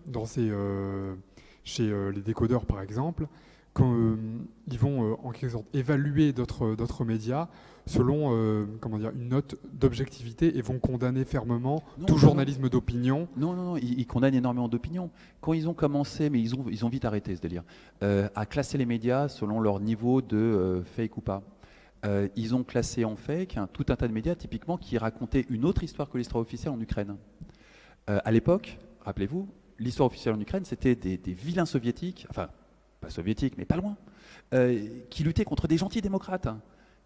chez les décodeurs par exemple, qu'ils vont en quelque sorte évaluer d'autres médias selon une note d'objectivité et vont condamner fermement tout journalisme d'opinion. Non, ils condamnent énormément d'opinion. Quand ils ont commencé, mais ils ont vite arrêté ce délire, à classer les médias selon leur niveau de fake ou pas. Ils ont classé en fake tout un tas de médias typiquement qui racontaient une autre histoire que l'histoire officielle en Ukraine. À l'époque, rappelez-vous, l'histoire officielle en Ukraine, c'était des vilains soviétiques, enfin pas soviétiques, mais pas loin, qui luttaient contre des gentils démocrates,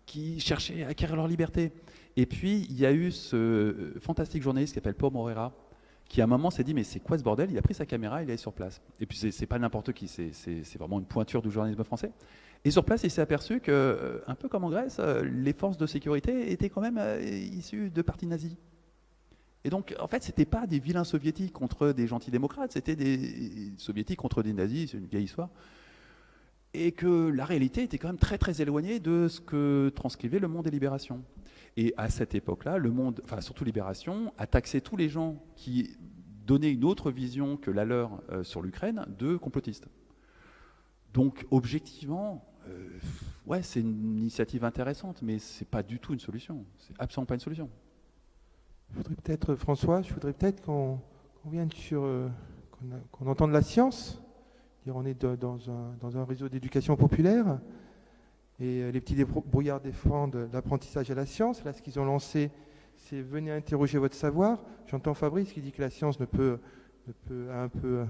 qui cherchaient à acquérir leur liberté. Et puis, il y a eu ce fantastique journaliste qui s'appelle Paul Moreira, qui à un moment s'est dit, mais c'est quoi ce bordel? Il a pris sa caméra, il est allé sur place. Et puis, c'est pas n'importe qui, c'est vraiment une pointure du journalisme français. Et sur place, il s'est aperçu que, un peu comme en Grèce, les forces de sécurité étaient quand même issues de partis nazis. Et donc, en fait, c'était pas des vilains soviétiques contre des gentils démocrates, c'était des soviétiques contre des nazis, c'est une vieille histoire. Et que la réalité était quand même très très éloignée de ce que transcrivait le Monde des Libérations. Et à cette époque-là, le Monde, enfin surtout Libération, a taxé tous les gens qui donnaient une autre vision que la leur sur l'Ukraine de complotistes. Donc objectivement, c'est une initiative intéressante, mais c'est pas du tout une solution. C'est absolument pas une solution. François, je voudrais peut-être qu'on vienne qu'on entende la science. On est dans un réseau d'éducation populaire et les petits brouillards défendent l'apprentissage à la science. Là, ce qu'ils ont lancé, c'est venez interroger votre savoir. J'entends Fabrice qui dit que la science ne peut un peu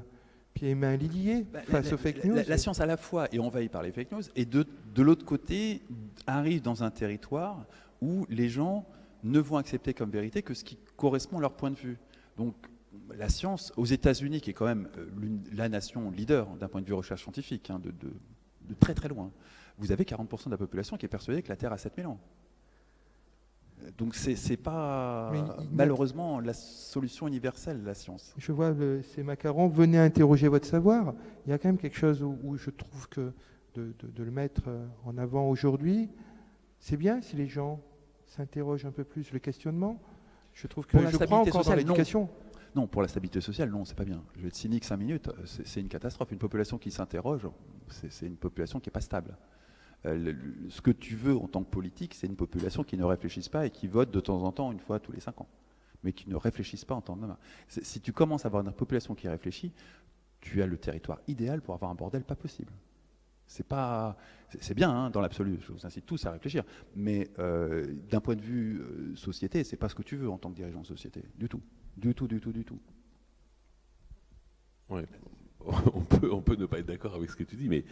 pieds et mains liés face aux fake news. La science à la fois est envahie par les fake news et de l'autre côté arrive dans un territoire où les gens ne vont accepter comme vérité que ce qui correspond à leur point de vue. Donc la science, aux États-Unis, qui est quand même la nation leader d'un point de vue recherche scientifique, de très très loin, vous avez 40% de la population qui est persuadée que la Terre a 7000 ans. Donc c'est pas malheureusement la solution universelle, la science. Je vois ces macarons, venez interroger votre savoir. Il y a quand même quelque chose où je trouve que de le mettre en avant aujourd'hui, c'est bien si les gens s'interrogent un peu plus le questionnement. Je trouve que je crois encore dans l'éducation. Non, pour la stabilité sociale, non, c'est pas bien. Je vais être cynique 5 minutes, c'est une catastrophe. Une population qui s'interroge, c'est une population qui n'est pas stable. Ce que tu veux en tant que politique, c'est une population qui ne réfléchisse pas et qui vote de temps en temps, une fois tous les 5 ans, mais qui ne réfléchissent pas en temps normal. Si tu commences à avoir une population qui réfléchit, tu as le territoire idéal pour avoir un bordel pas possible. C'est bien hein, dans l'absolu, je vous incite tous à réfléchir, mais d'un point de vue société, c'est pas ce que tu veux en tant que dirigeant de société, du tout. Ouais. On peut ne pas être d'accord avec ce que tu dis, mais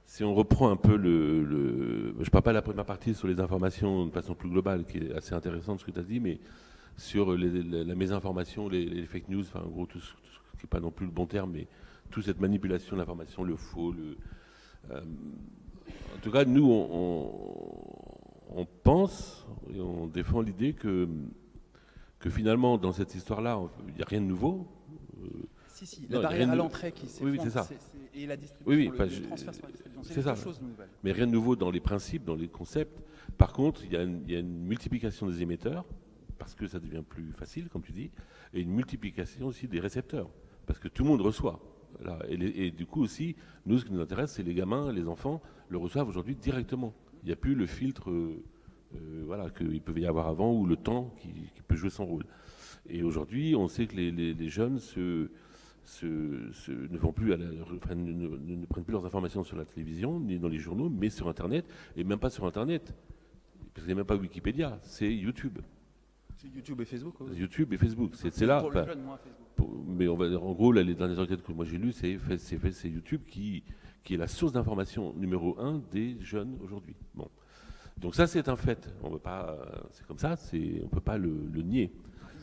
si on reprend un peu je ne parle pas de la première partie sur les informations de façon plus globale, qui est assez intéressante ce que tu as dit, mais sur la mésinformation, les fake news, enfin en gros tout ce qui n'est pas non plus le bon terme, mais toute cette manipulation de l'information, le faux, en tout cas nous on pense et on défend l'idée que finalement dans cette histoire-là, il n'y a rien de nouveau. Si, Non, la barrière rien à de- l'entrée qui s'effondre, Oui, c'est ça. et la distribution, enfin, le transfert sur la distribution, c'est c'est ça. quelque chose de nouvel. Mais rien de nouveau dans les principes, dans les concepts. Par contre, il y a une multiplication des émetteurs, parce que ça devient plus facile, comme tu dis, et une multiplication aussi des récepteurs, parce que tout le monde reçoit. Là, et du coup aussi, nous, ce qui nous intéresse, c'est les gamins, les enfants, le reçoivent aujourd'hui directement. Il n'y a plus le filtre voilà, qu'il pouvait y avoir avant, ou le temps qui peut jouer son rôle. Et aujourd'hui, on sait que les jeunes ne vont plus ne prennent plus leurs informations sur la télévision ni dans les journaux, mais sur Internet, et même pas sur Internet, parce qu'il n'y a même pas Wikipédia, c'est YouTube. C'est YouTube et Facebook. YouTube et Facebook, c'est là. Pour le jeune, moins Facebook. Mais on va dire, en gros, là, les dernières enquêtes que moi j'ai lues, c'est YouTube qui est la source d'information numéro 1 des jeunes aujourd'hui. Bon, donc ça c'est un fait. On veut pas, c'est comme ça, on peut pas le nier.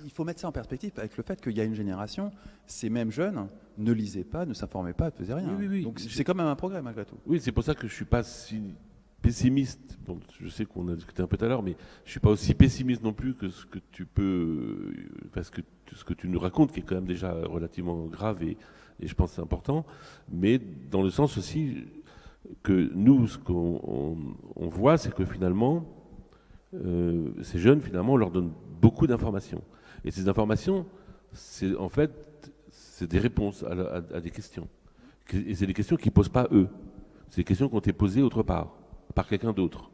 Il faut mettre ça en perspective avec le fait qu'il y a une génération, ces mêmes jeunes ne lisaient pas, ne s'informaient pas, ne faisaient rien. Oui. Donc c'est quand même un progrès malgré tout. Oui, c'est pour ça que je suis pas si pessimiste. Bon, je sais qu'on a discuté un peu tout à l'heure, mais je suis pas aussi pessimiste non plus que ce que tu peux, parce que ce que tu nous racontes, qui est quand même déjà relativement grave et je pense que c'est important, mais dans le sens aussi que nous, ce qu'on voit, c'est que finalement, ces jeunes, finalement, on leur donne beaucoup d'informations. Et ces informations, c'est en fait, c'est des réponses à des questions. Et c'est des questions qu'ils ne posent pas eux. C'est des questions qui ont été posées autre part, par quelqu'un d'autre.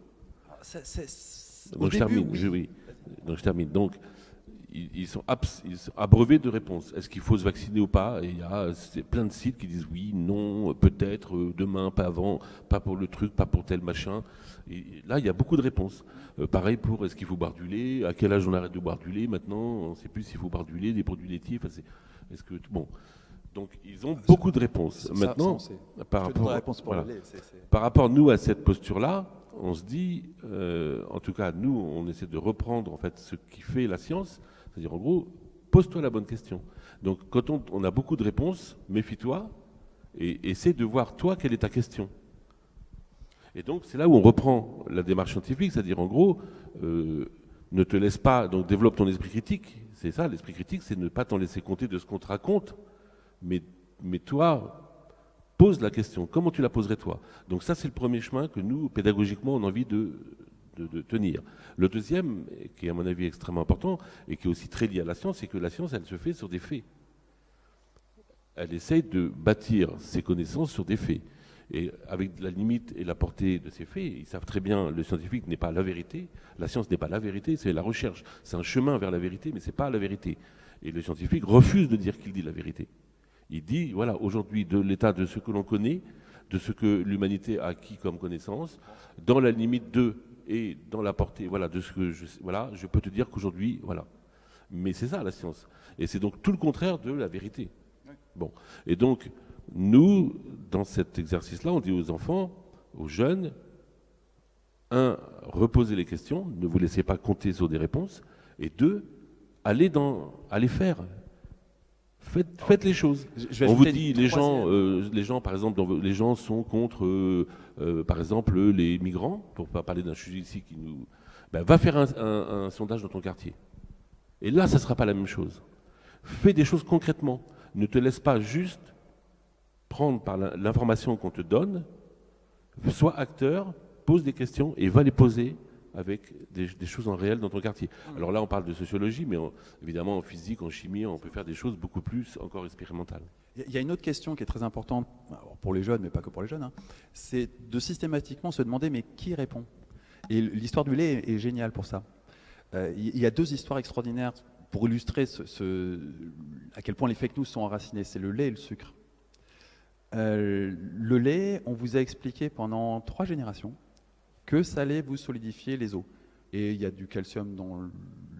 Donc je termine. Donc ils sont abreuvés de réponses. Est-ce qu'il faut se vacciner ou pas? Et il y a plein de sites qui disent oui, non, peut-être, demain, pas avant, pas pour le truc, pas pour tel machin. Et là, il y a beaucoup de réponses. Pareil pour est-ce qu'il faut boire du lait? À quel âge on arrête de boire du lait? Maintenant, on ne sait plus s'il faut boire du lait, des produits laitiers. Enfin, bon. Donc ils ont beaucoup de réponses. Maintenant, par rapport nous à cette posture-là, on se dit, en tout cas nous, on essaie de reprendre en fait ce qui fait la science, c'est-à-dire en gros, pose-toi la bonne question. Donc quand on a beaucoup de réponses, méfie-toi et essaie de voir toi quelle est ta question. Et donc c'est là où on reprend la démarche scientifique, c'est-à-dire en gros, ne te laisse pas, donc développe ton esprit critique. C'est ça, l'esprit critique, c'est ne pas t'en laisser compter de ce qu'on te raconte. Mais toi, pose la question. Comment tu la poserais toi? Donc ça, c'est le premier chemin que nous, pédagogiquement, on a envie de tenir. Le deuxième, qui est à mon avis extrêmement important, et qui est aussi très lié à la science, c'est que la science, elle se fait sur des faits. Elle essaye de bâtir ses connaissances sur des faits. Et avec la limite et la portée de ces faits, ils savent très bien, le scientifique n'est pas la vérité, la science n'est pas la vérité, c'est la recherche. C'est un chemin vers la vérité, mais ce n'est pas la vérité. Et le scientifique refuse de dire qu'il dit la vérité. Il dit, voilà, aujourd'hui, de l'état de ce que l'on connaît, de ce que l'humanité a acquis comme connaissance, dans la limite de, et dans la portée, voilà, de ce que je peux te dire qu'aujourd'hui, voilà. Mais c'est ça, la science. Et c'est donc tout le contraire de la vérité. Bon. Et donc, nous, dans cet exercice-là, on dit aux enfants, aux jeunes, reposez les questions, ne vous laissez pas compter sur des réponses, et 2, allez faire. Faites les choses. On vous dit, les gens, par exemple, les gens sont contre, par exemple, les migrants, pour ne pas parler d'un sujet ici qui nous... va faire un sondage dans ton quartier. Et là, ça ne sera pas la même chose. Fais des choses concrètement. Ne te laisse pas juste prendre par l'information qu'on te donne. Sois acteur, pose des questions et va les poser avec des choses en réel dans ton quartier. Alors là, on parle de sociologie, mais évidemment, en physique, en chimie, on peut faire des choses beaucoup plus encore expérimentales. Il y a une autre question qui est très importante, alors pour les jeunes, mais pas que pour les jeunes, hein, c'est de systématiquement se demander mais qui répond. Et l'histoire du lait est géniale pour ça. Il y a 2 histoires extraordinaires pour illustrer à quel point les fake news sont enracinés. C'est le lait et le sucre. Le lait, on vous a expliqué pendant 3 générations que ça allait vous solidifier les os. Et il y a du calcium dans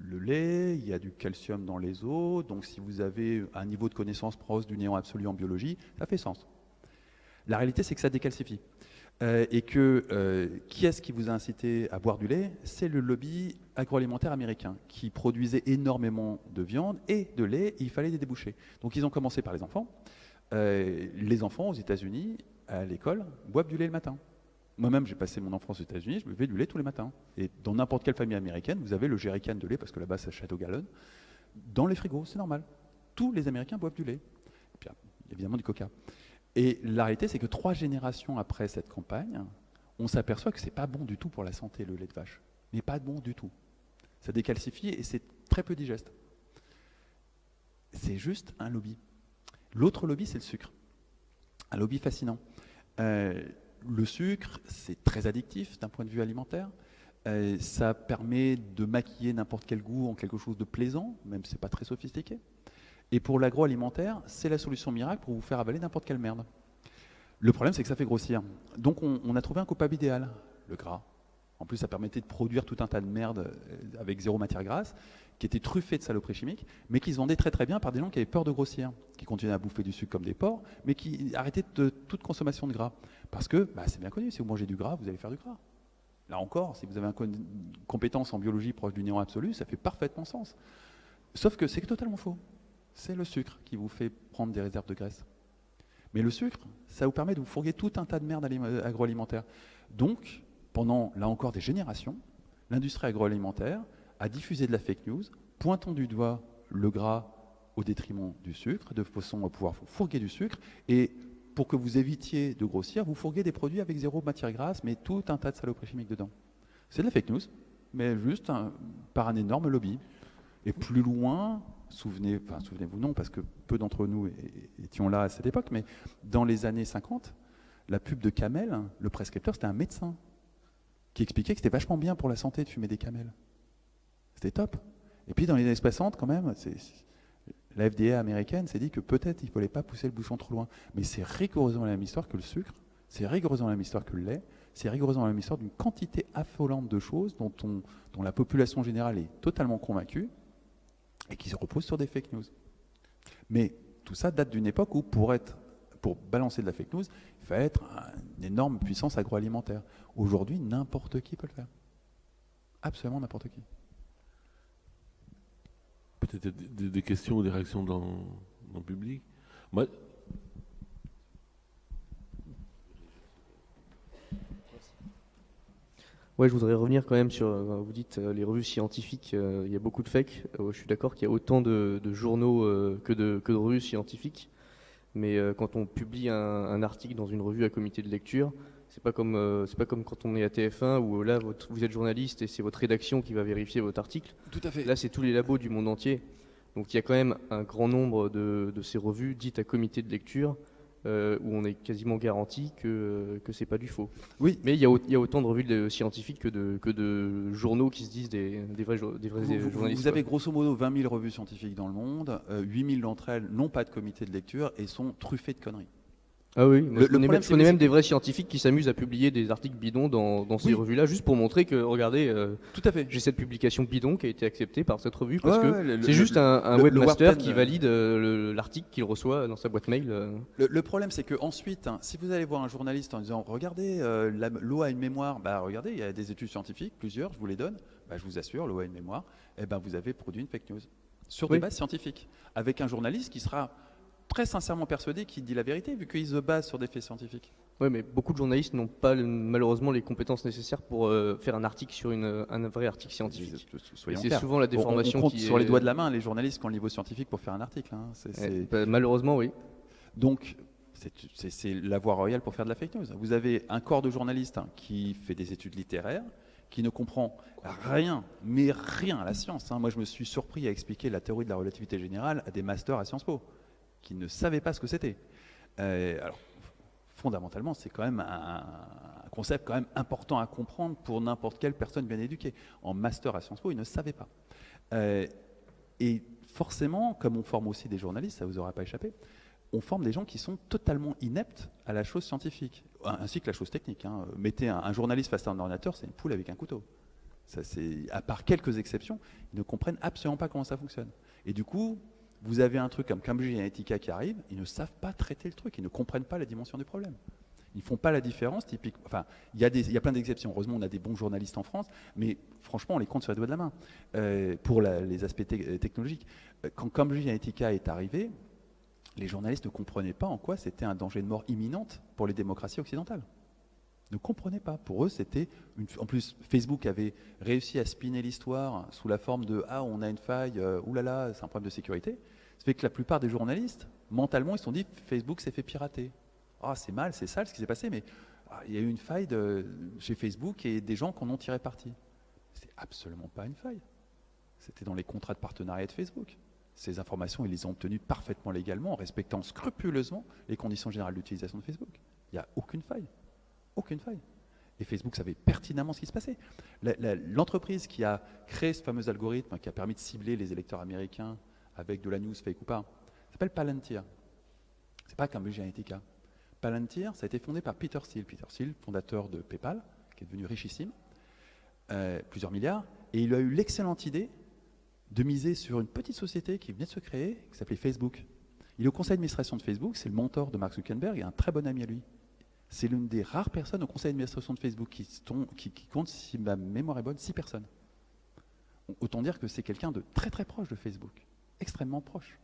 le lait, il y a du calcium dans les os, donc si vous avez un niveau de connaissance proche du néant absolu en biologie, ça fait sens. La réalité, c'est que ça décalcifie. Et que qui est-ce qui vous a incité à boire du lait? C'est le lobby agroalimentaire américain qui produisait énormément de viande et de lait, et il fallait des débouchés. Donc ils ont commencé par les enfants. Les enfants aux États-Unis, à l'école, boivent du lait le matin. Moi-même, j'ai passé mon enfance aux États-Unis, je buvais du lait tous les matins. Et dans n'importe quelle famille américaine, vous avez le jerrycan de lait, parce que là-bas, ça s'achète au gallon, dans les frigos, c'est normal. Tous les Américains boivent du lait. Et puis, évidemment, du coca. Et la réalité, c'est que 3 générations après cette campagne, on s'aperçoit que c'est pas bon du tout pour la santé, le lait de vache. Mais pas bon du tout. Ça décalcifie et c'est très peu digeste. C'est juste un lobby. L'autre lobby, c'est le sucre. Un lobby fascinant. Le sucre, c'est très addictif d'un point de vue alimentaire. Ça permet de maquiller n'importe quel goût en quelque chose de plaisant, même si c'est pas très sophistiqué. Et pour l'agroalimentaire, c'est la solution miracle pour vous faire avaler n'importe quelle merde. Le problème, c'est que ça fait grossir. Donc on a trouvé un coupable idéal, le gras. En plus, ça permettait de produire tout un tas de merde avec 0 matière grasse, qui était truffé de saloperies chimiques, mais qui se vendait très très bien par des gens qui avaient peur de grossir, qui continuaient à bouffer du sucre comme des porcs, mais qui arrêtaient toute consommation de gras. Parce que, c'est bien connu, si vous mangez du gras, vous allez faire du gras. Là encore, si vous avez une compétence en biologie proche du néant absolu, ça fait parfaitement sens. Sauf que c'est totalement faux. C'est le sucre qui vous fait prendre des réserves de graisse. Mais le sucre, ça vous permet de vous fourguer tout un tas de merde agroalimentaire. Donc, pendant, là encore, des générations, l'industrie agroalimentaire a diffusé de la fake news, pointant du doigt le gras au détriment du sucre, de façon à pouvoir vous fourguer du sucre, et pour que vous évitiez de grossir, vous fourguez des produits avec 0 matière grasse, mais tout un tas de saloperies chimiques dedans. C'est de la fake news, mais juste par un énorme lobby. Et plus loin, souvenez-vous non, parce que peu d'entre nous étions là à cette époque, mais dans les années 50, la pub de Camel, le prescripteur, c'était un médecin qui expliquait que c'était vachement bien pour la santé de fumer des camels. C'était top. Et puis dans les années 60, quand même, la FDA américaine s'est dit que peut-être il ne fallait pas pousser le bouchon trop loin. Mais c'est rigoureusement la même histoire que le sucre, c'est rigoureusement la même histoire que le lait, c'est rigoureusement la même histoire d'une quantité affolante de choses dont la population générale est totalement convaincue et qui se repose sur des fake news. Mais tout ça date d'une époque où pour balancer de la fake news, il fallait être une énorme puissance agroalimentaire. Aujourd'hui, n'importe qui peut le faire. Absolument n'importe qui. Peut-être des questions ou des réactions dans le public. Moi, Ouais, je voudrais revenir quand même sur, vous dites les revues scientifiques, il y a beaucoup de fake. Je suis d'accord qu'il y a autant de journaux que de revues scientifiques. Mais quand on publie un article dans une revue à comité de lecture, c'est pas comme quand on est à TF1 où là vous êtes journaliste et c'est votre rédaction qui va vérifier votre article. Tout à fait. Là, c'est tous les labos du monde entier. Donc il y a quand même un grand nombre de ces revues dites à comité de lecture où on est quasiment garanti que c'est pas du faux. Oui. Mais il y a autant de revues scientifiques que de journaux qui se disent des vrais journalistes. Vous avez grosso modo 20 000 revues scientifiques dans le monde, 8 000 d'entre elles n'ont pas de comité de lecture et sont truffées de conneries. Ah oui, Le problème, je connais même des vrais scientifiques qui s'amusent à publier des articles bidons dans ces revues-là, juste pour montrer que, regardez, Tout à fait. j'ai cette publication bidon qui a été acceptée par cette revue, parce que Ouais, c'est juste un webmaster Warpen, qui valide l'article qu'il reçoit dans sa boîte mail. Le problème, c'est que ensuite, si vous allez voir un journaliste en disant regardez, l'eau a une mémoire, regardez, il y a des études scientifiques, plusieurs, je vous les donne, je vous assure, l'eau a une mémoire, et vous avez produit une fake news sur des bases scientifiques, avec un journaliste qui sera très sincèrement persuadé qu'il dit la vérité, vu qu'il se base sur des faits scientifiques. Oui, mais beaucoup de journalistes n'ont pas malheureusement les compétences nécessaires pour faire un article sur un vrai article scientifique. C'est souvent la déformation on compte qui sur les doigts de la main les journalistes qui ont le niveau scientifique pour faire un article. Malheureusement, oui. Donc, c'est la voie royale pour faire de la fake news. Vous avez un corps de journalistes qui fait des études littéraires, qui ne comprend rien, mais rien à la science. Moi, je me suis surpris à expliquer la théorie de la relativité générale à des masters à Sciences Po. qui ne savaient pas ce que c'était. Alors, fondamentalement, c'est quand même un concept quand même important à comprendre pour n'importe quelle personne bien éduquée. En master à Sciences Po, ils ne savaient pas. Et forcément, comme on forme aussi des journalistes, ça ne vous aura pas échappé, on forme des gens qui sont totalement ineptes à la chose scientifique, ainsi que la chose technique. Mettez un journaliste face à un ordinateur, c'est une poule avec un couteau. Ça, à part quelques exceptions, ils ne comprennent absolument pas comment ça fonctionne. Et du coup, vous avez un truc comme Cambridge Analytica qui arrive, ils ne savent pas traiter le truc, ils ne comprennent pas la dimension du problème. Ils ne font pas la différence, typique. Enfin, il y a plein d'exceptions. Heureusement, on a des bons journalistes en France, mais franchement, on les compte sur les doigts de la main pour les aspects technologiques. Quand Cambridge Analytica est arrivé, les journalistes ne comprenaient pas en quoi c'était un danger de mort imminente pour les démocraties occidentales. Ne comprenaient pas. Pour eux, c'était en plus, Facebook avait réussi à spinner l'histoire sous la forme de on a une faille, oulala, c'est un problème de sécurité. Ça fait que la plupart des journalistes, mentalement, ils se sont dit Facebook s'est fait pirater. C'est mal, c'est sale ce qui s'est passé, mais il y a eu une faille chez Facebook et des gens qui en ont tiré parti. C'est absolument pas une faille. C'était dans les contrats de partenariat de Facebook. Ces informations, ils les ont obtenues parfaitement légalement en respectant scrupuleusement les conditions générales d'utilisation de Facebook. Il n'y a aucune faille. Aucune faille. Et Facebook savait pertinemment ce qui se passait. L'entreprise qui a créé ce fameux algorithme qui a permis de cibler les électeurs américains avec de la news fake ou pas, s'appelle Palantir. C'est pas Cambridge Analytica. Palantir, ça a été fondé par Peter Thiel. Peter Thiel, fondateur de PayPal, qui est devenu richissime, plusieurs milliards, et il a eu l'excellente idée de miser sur une petite société qui venait de se créer, qui s'appelait Facebook. Il est au conseil d'administration de Facebook, c'est le mentor de Mark Zuckerberg et un très bon ami à lui. C'est l'une des rares personnes au conseil d'administration de Facebook qui compte, si ma mémoire est bonne, 6 personnes. Autant dire que c'est quelqu'un de très très proche de Facebook, extrêmement proche.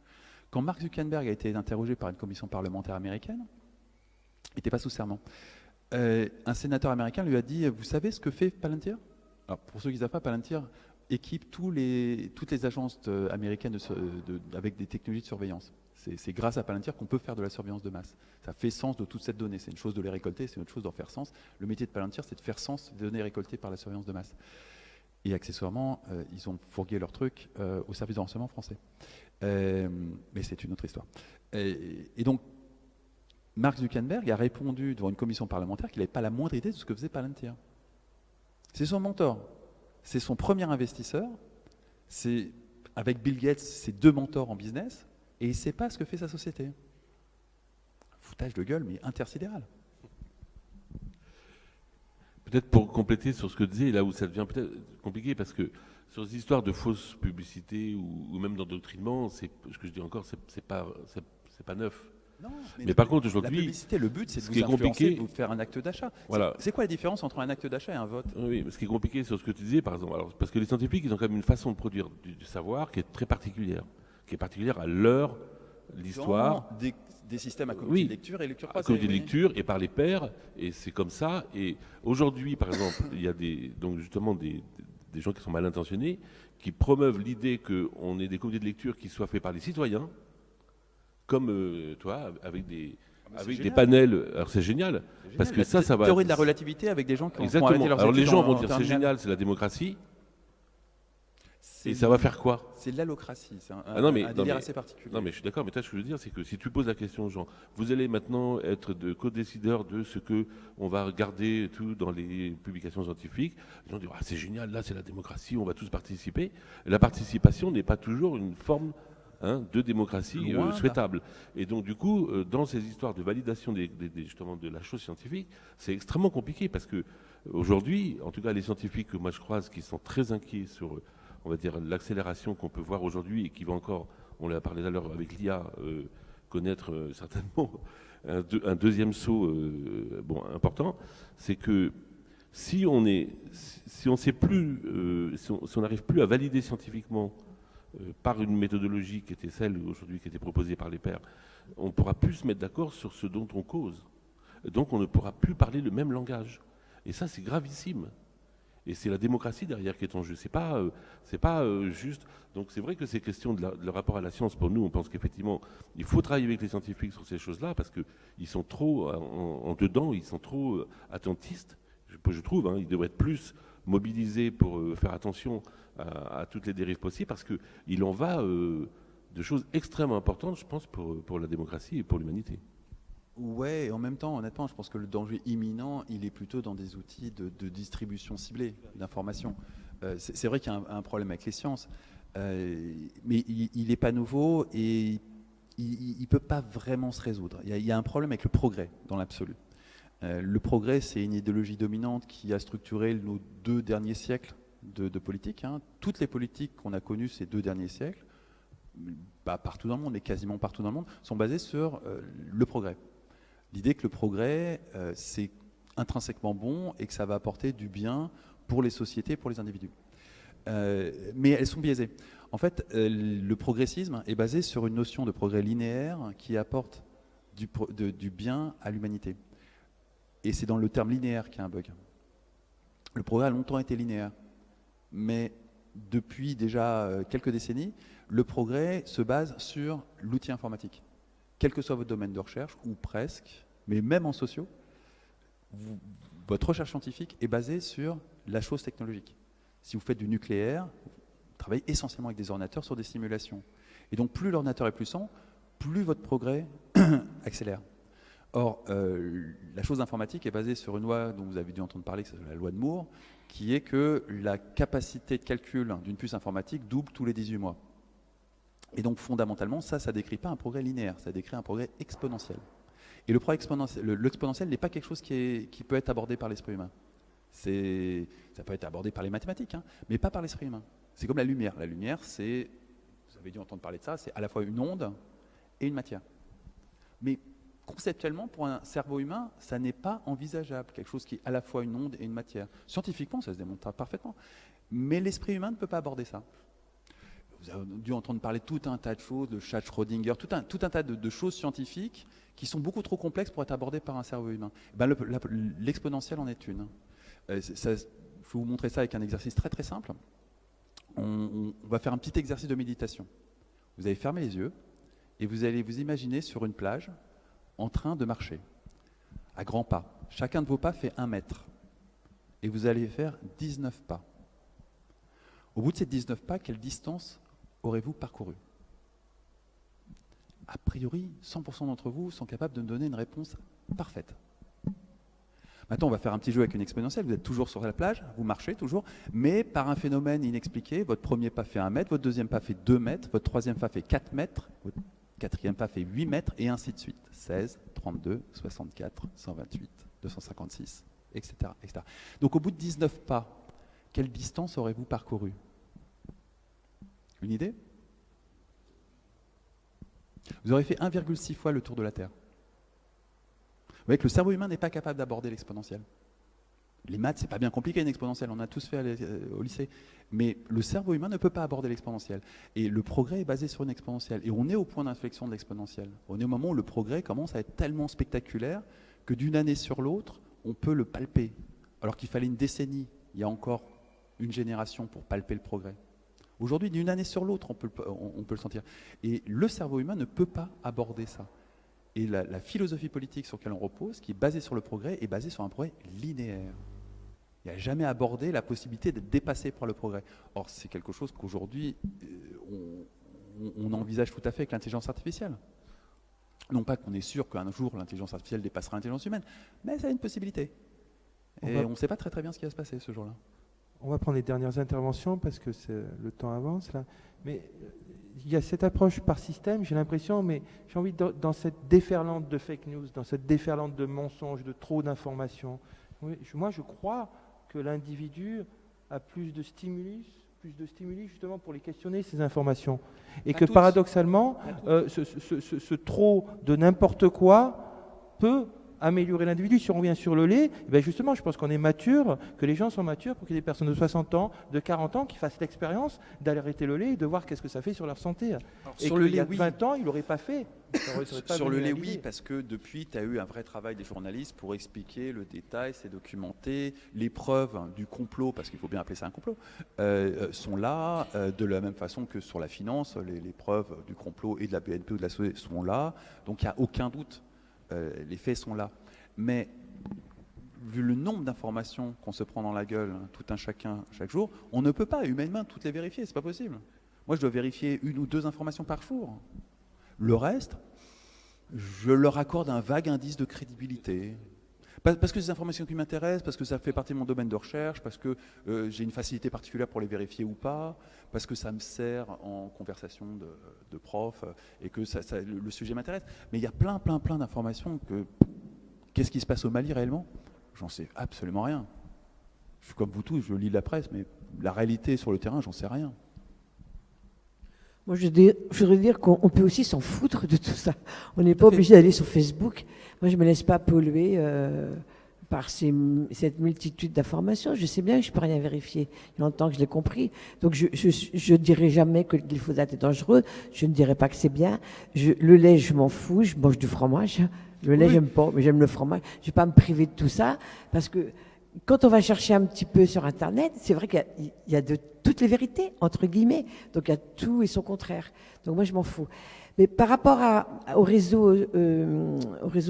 Quand Mark Zuckerberg a été interrogé par une commission parlementaire américaine, il n'était pas sous serment. Un sénateur américain lui a dit « Vous savez ce que fait Palantir ?» Alors, pour ceux qui ne savent pas, Palantir équipe toutes les agences américaines avec des technologies de surveillance. C'est grâce à Palantir qu'on peut faire de la surveillance de masse. Ça fait sens de toute cette donnée. C'est une chose de les récolter, c'est une autre chose d'en faire sens. Le métier de Palantir, c'est de faire sens des données récoltées par la surveillance de masse. Et accessoirement, ils ont fourgué leur truc au service de renseignement français. Mais c'est une autre histoire. Et donc, Mark Zuckerberg a répondu devant une commission parlementaire qu'il n'avait pas la moindre idée de ce que faisait Palantir. C'est son mentor. C'est son premier investisseur. C'est, avec Bill Gates, ses 2 mentors en business. Et il ne sait pas ce que fait sa société. Foutage de gueule, mais intersidéral. Peut-être pour compléter sur ce que tu disais, là où ça devient peut-être compliqué, parce que sur ces histoires de fausses publicités ou même d'endoctrinement, ce que je dis encore, c'est pas neuf. Non, mais par contre, aujourd'hui, la publicité, le but, c'est de ce qui vous est influencer, compliqué, de vous faire un acte d'achat. Voilà. C'est quoi la différence entre un acte d'achat et un vote? Oui, ce qui est compliqué sur ce que tu disais, par exemple, alors, parce que les scientifiques, ils ont quand même une façon de produire du savoir qui est très particulière, à l'histoire. Des systèmes à comité de lecture et lecture croisée. À comité de lecture et par les pairs, et c'est comme ça. Et aujourd'hui, par exemple, il y a donc justement des gens qui sont mal intentionnés, qui promeuvent l'idée qu'on ait des comités de lecture qui soient faits par les citoyens, comme toi, avec des panels. Alors c'est génial, parce que ça va. Théorie de la relativité avec des gens qui Exactement. ont arrêté leurs Alors les études gens en vont dire c'est terminale. génial, c'est la démocratie. Et ça va faire quoi? C'est l'allocratie, c'est non, mais, un délire assez particulier. Non mais je suis d'accord, mais toi ce que je veux dire c'est que si tu poses la question aux gens, vous allez maintenant être co-décideurs de ce que on va regarder tout dans les publications scientifiques, les gens disent c'est génial, là c'est la démocratie, on va tous participer. Et la participation n'est pas toujours une forme de démocratie souhaitable. Et donc du coup, dans ces histoires de validation justement de la chose scientifique, c'est extrêmement compliqué parce que aujourd'hui, en tout cas les scientifiques que moi je croise qui sont très inquiets sur on va dire l'accélération qu'on peut voir aujourd'hui et qui va encore, on l'a parlé tout à l'heure avec l'IA, connaître certainement un deuxième saut important, c'est que si on n'arrive plus à valider scientifiquement par une méthodologie qui était celle aujourd'hui qui était proposée par les pairs, on ne pourra plus se mettre d'accord sur ce dont on cause. Donc on ne pourra plus parler le même langage. Et ça, c'est gravissime. Et c'est la démocratie derrière qui est en jeu. C'est pas juste. Donc c'est vrai que ces questions de le rapport à la science, pour nous, on pense qu'effectivement, il faut travailler avec les scientifiques sur ces choses-là parce qu'ils sont trop en dedans, ils sont trop attentistes. Je trouve, ils devraient être plus mobilisés pour faire attention à toutes les dérives possibles parce qu'il en va de choses extrêmement importantes, je pense, pour la démocratie et pour l'humanité. Ouais, et en même temps, honnêtement, je pense que le danger imminent, il est plutôt dans des outils de distribution ciblée d'informations. C'est vrai qu'il y a un problème avec les sciences, mais il n'est pas nouveau et il ne peut pas vraiment se résoudre. Il y a un problème avec le progrès, dans l'absolu. Le progrès, c'est une idéologie dominante qui a structuré nos 2 derniers siècles de politique. Toutes les politiques qu'on a connues ces 2 derniers siècles, partout dans le monde, et quasiment partout dans le monde, sont basées sur le progrès. L'idée que le progrès, c'est intrinsèquement bon et que ça va apporter du bien pour les sociétés, pour les individus. Mais elles sont biaisées. En fait, le progressisme est basé sur une notion de progrès linéaire qui apporte du bien à l'humanité. Et c'est dans le terme linéaire qu'il y a un bug. Le progrès a longtemps été linéaire. Mais depuis déjà quelques décennies, le progrès se base sur l'outil informatique. Quel que soit votre domaine de recherche, ou presque, mais même en sociaux, votre recherche scientifique est basée sur la chose technologique. Si vous faites du nucléaire, vous travaillez essentiellement avec des ordinateurs sur des simulations. Et donc plus l'ordinateur est puissant, plus votre progrès accélère. Or, la chose informatique est basée sur une loi dont vous avez dû entendre parler, c'est la loi de Moore, qui est que la capacité de calcul d'une puce informatique double tous les 18 mois. Et donc fondamentalement, ça ne décrit pas un progrès linéaire, ça décrit un progrès exponentiel. Et le progrès exponentiel, l'exponentiel n'est pas quelque chose qui peut être abordé par l'esprit humain. Ça peut être abordé par les mathématiques, mais pas par l'esprit humain. C'est comme la lumière. La lumière, c'est, vous avez dû entendre parler de ça, c'est à la fois une onde et une matière. Mais conceptuellement, pour un cerveau humain, ça n'est pas envisageable, quelque chose qui est à la fois une onde et une matière. Scientifiquement, ça se démontre parfaitement. Mais l'esprit humain ne peut pas aborder ça. Vous avez dû entendre parler de tout un tas de choses, de chat Schrödinger, tout un tas de choses scientifiques qui sont beaucoup trop complexes pour être abordées par un cerveau humain. L'exponentielle en est une. Je vais vous montrer ça avec un exercice très très simple. On va faire un petit exercice de méditation. Vous allez fermer les yeux et vous allez vous imaginer sur une plage en train de marcher, à grands pas. Chacun de vos pas fait 1 mètre. Et vous allez faire 19 pas. Au bout de ces 19 pas, quelle distance aurez-vous parcouru? A priori, 100% d'entre vous sont capables de me donner une réponse parfaite. Maintenant, on va faire un petit jeu avec une exponentielle. Vous êtes toujours sur la plage, vous marchez toujours, mais par un phénomène inexpliqué, votre premier pas fait 1 mètre, votre deuxième pas fait 2 mètres, votre troisième pas fait 4 mètres, votre quatrième pas fait 8 mètres, et ainsi de suite. 16, 32, 64, 128, 256, etc., etc. Donc au bout de 19 pas, quelle distance aurez-vous parcouru? Une idée? Vous aurez fait 1,6 fois le tour de la Terre. Vous voyez que le cerveau humain n'est pas capable d'aborder l'exponentielle. Les maths, c'est pas bien compliqué une exponentielle, on a tous fait au lycée. Mais le cerveau humain ne peut pas aborder l'exponentielle. Et le progrès est basé sur une exponentielle. Et on est au point d'inflexion de l'exponentielle. On est au moment où le progrès commence à être tellement spectaculaire que d'une année sur l'autre, on peut le palper. Alors qu'il fallait une décennie, il y a encore une génération pour palper le progrès. Aujourd'hui, d'une année sur l'autre, on peut le sentir. Et le cerveau humain ne peut pas aborder ça. Et la philosophie politique sur laquelle on repose, qui est basée sur le progrès, est basée sur un progrès linéaire. Il n'y a jamais abordé la possibilité d'être dépassé par le progrès. Or, c'est quelque chose qu'aujourd'hui, on envisage tout à fait avec l'intelligence artificielle. Non pas qu'on est sûr qu'un jour, l'intelligence artificielle dépassera l'intelligence humaine, mais ça a une possibilité. Et on ne sait pas très très bien ce qui va se passer ce jour-là. On va prendre les dernières interventions parce que le temps avance là. Mais il y a cette approche par système, j'ai l'impression, mais j'ai envie dans cette déferlante de fake news, dans cette déferlante de mensonges, de trop d'informations. Moi, je crois que l'individu a plus de stimuli justement pour les questionner, ces informations. Et que paradoxalement, ce trop de n'importe quoi peut améliorer l'individu. Si on revient sur le lait, ben justement, je pense qu'on est mature, que les gens sont matures pour qu'il y ait des personnes de 60 ans, de 40 ans qui fassent l'expérience d'aller arrêter le lait et de voir qu'est-ce que ça fait sur leur santé. Alors, et sur le il y a lait, 20 ans, il n'aurait pas fait. Sur le lait, oui, parce que depuis, tu as eu un vrai travail des journalistes pour expliquer le détail, c'est documenté, les preuves du complot, parce qu'il faut bien appeler ça un complot, sont là, de la même façon que sur la finance, les preuves du complot et de la BNP ou de la SOE sont là, donc il n'y a aucun doute. Les faits sont là. Mais vu le nombre d'informations qu'on se prend dans la gueule, tout un chacun, chaque jour, on ne peut pas humainement toutes les vérifier, c'est pas possible. Moi, je dois vérifier 1 ou 2 informations par jour. Le reste, je leur accorde un vague indice de crédibilité. Parce que c'est des informations qui m'intéressent, parce que ça fait partie de mon domaine de recherche, parce que j'ai une facilité particulière pour les vérifier ou pas, parce que ça me sert en conversation de prof et que le sujet m'intéresse. Mais il y a plein d'informations que... Qu'est-ce qui se passe au Mali réellement? J'en sais absolument rien. Je suis comme vous tous, je lis la presse, mais la réalité sur le terrain, j'en sais rien. Moi, je voudrais dire qu'on peut aussi s'en foutre de tout ça. On n'est pas obligé d'aller sur Facebook. Moi, je ne me laisse pas polluer par cette multitude d'informations. Je sais bien que je ne peux rien vérifier. Il y a longtemps que je l'ai compris. Donc, je ne dirai jamais que le glyphosate est dangereux. Je ne dirai pas que c'est bien. Le lait, je m'en fous. Je mange du fromage. Le lait, j'aime pas, mais j'aime le fromage. Je ne vais pas me priver de tout ça parce que quand on va chercher un petit peu sur Internet, c'est vrai qu'il y a de toutes les vérités, entre guillemets. Donc, il y a tout et son contraire. Donc, moi, je m'en fous. Mais par rapport aux réseaux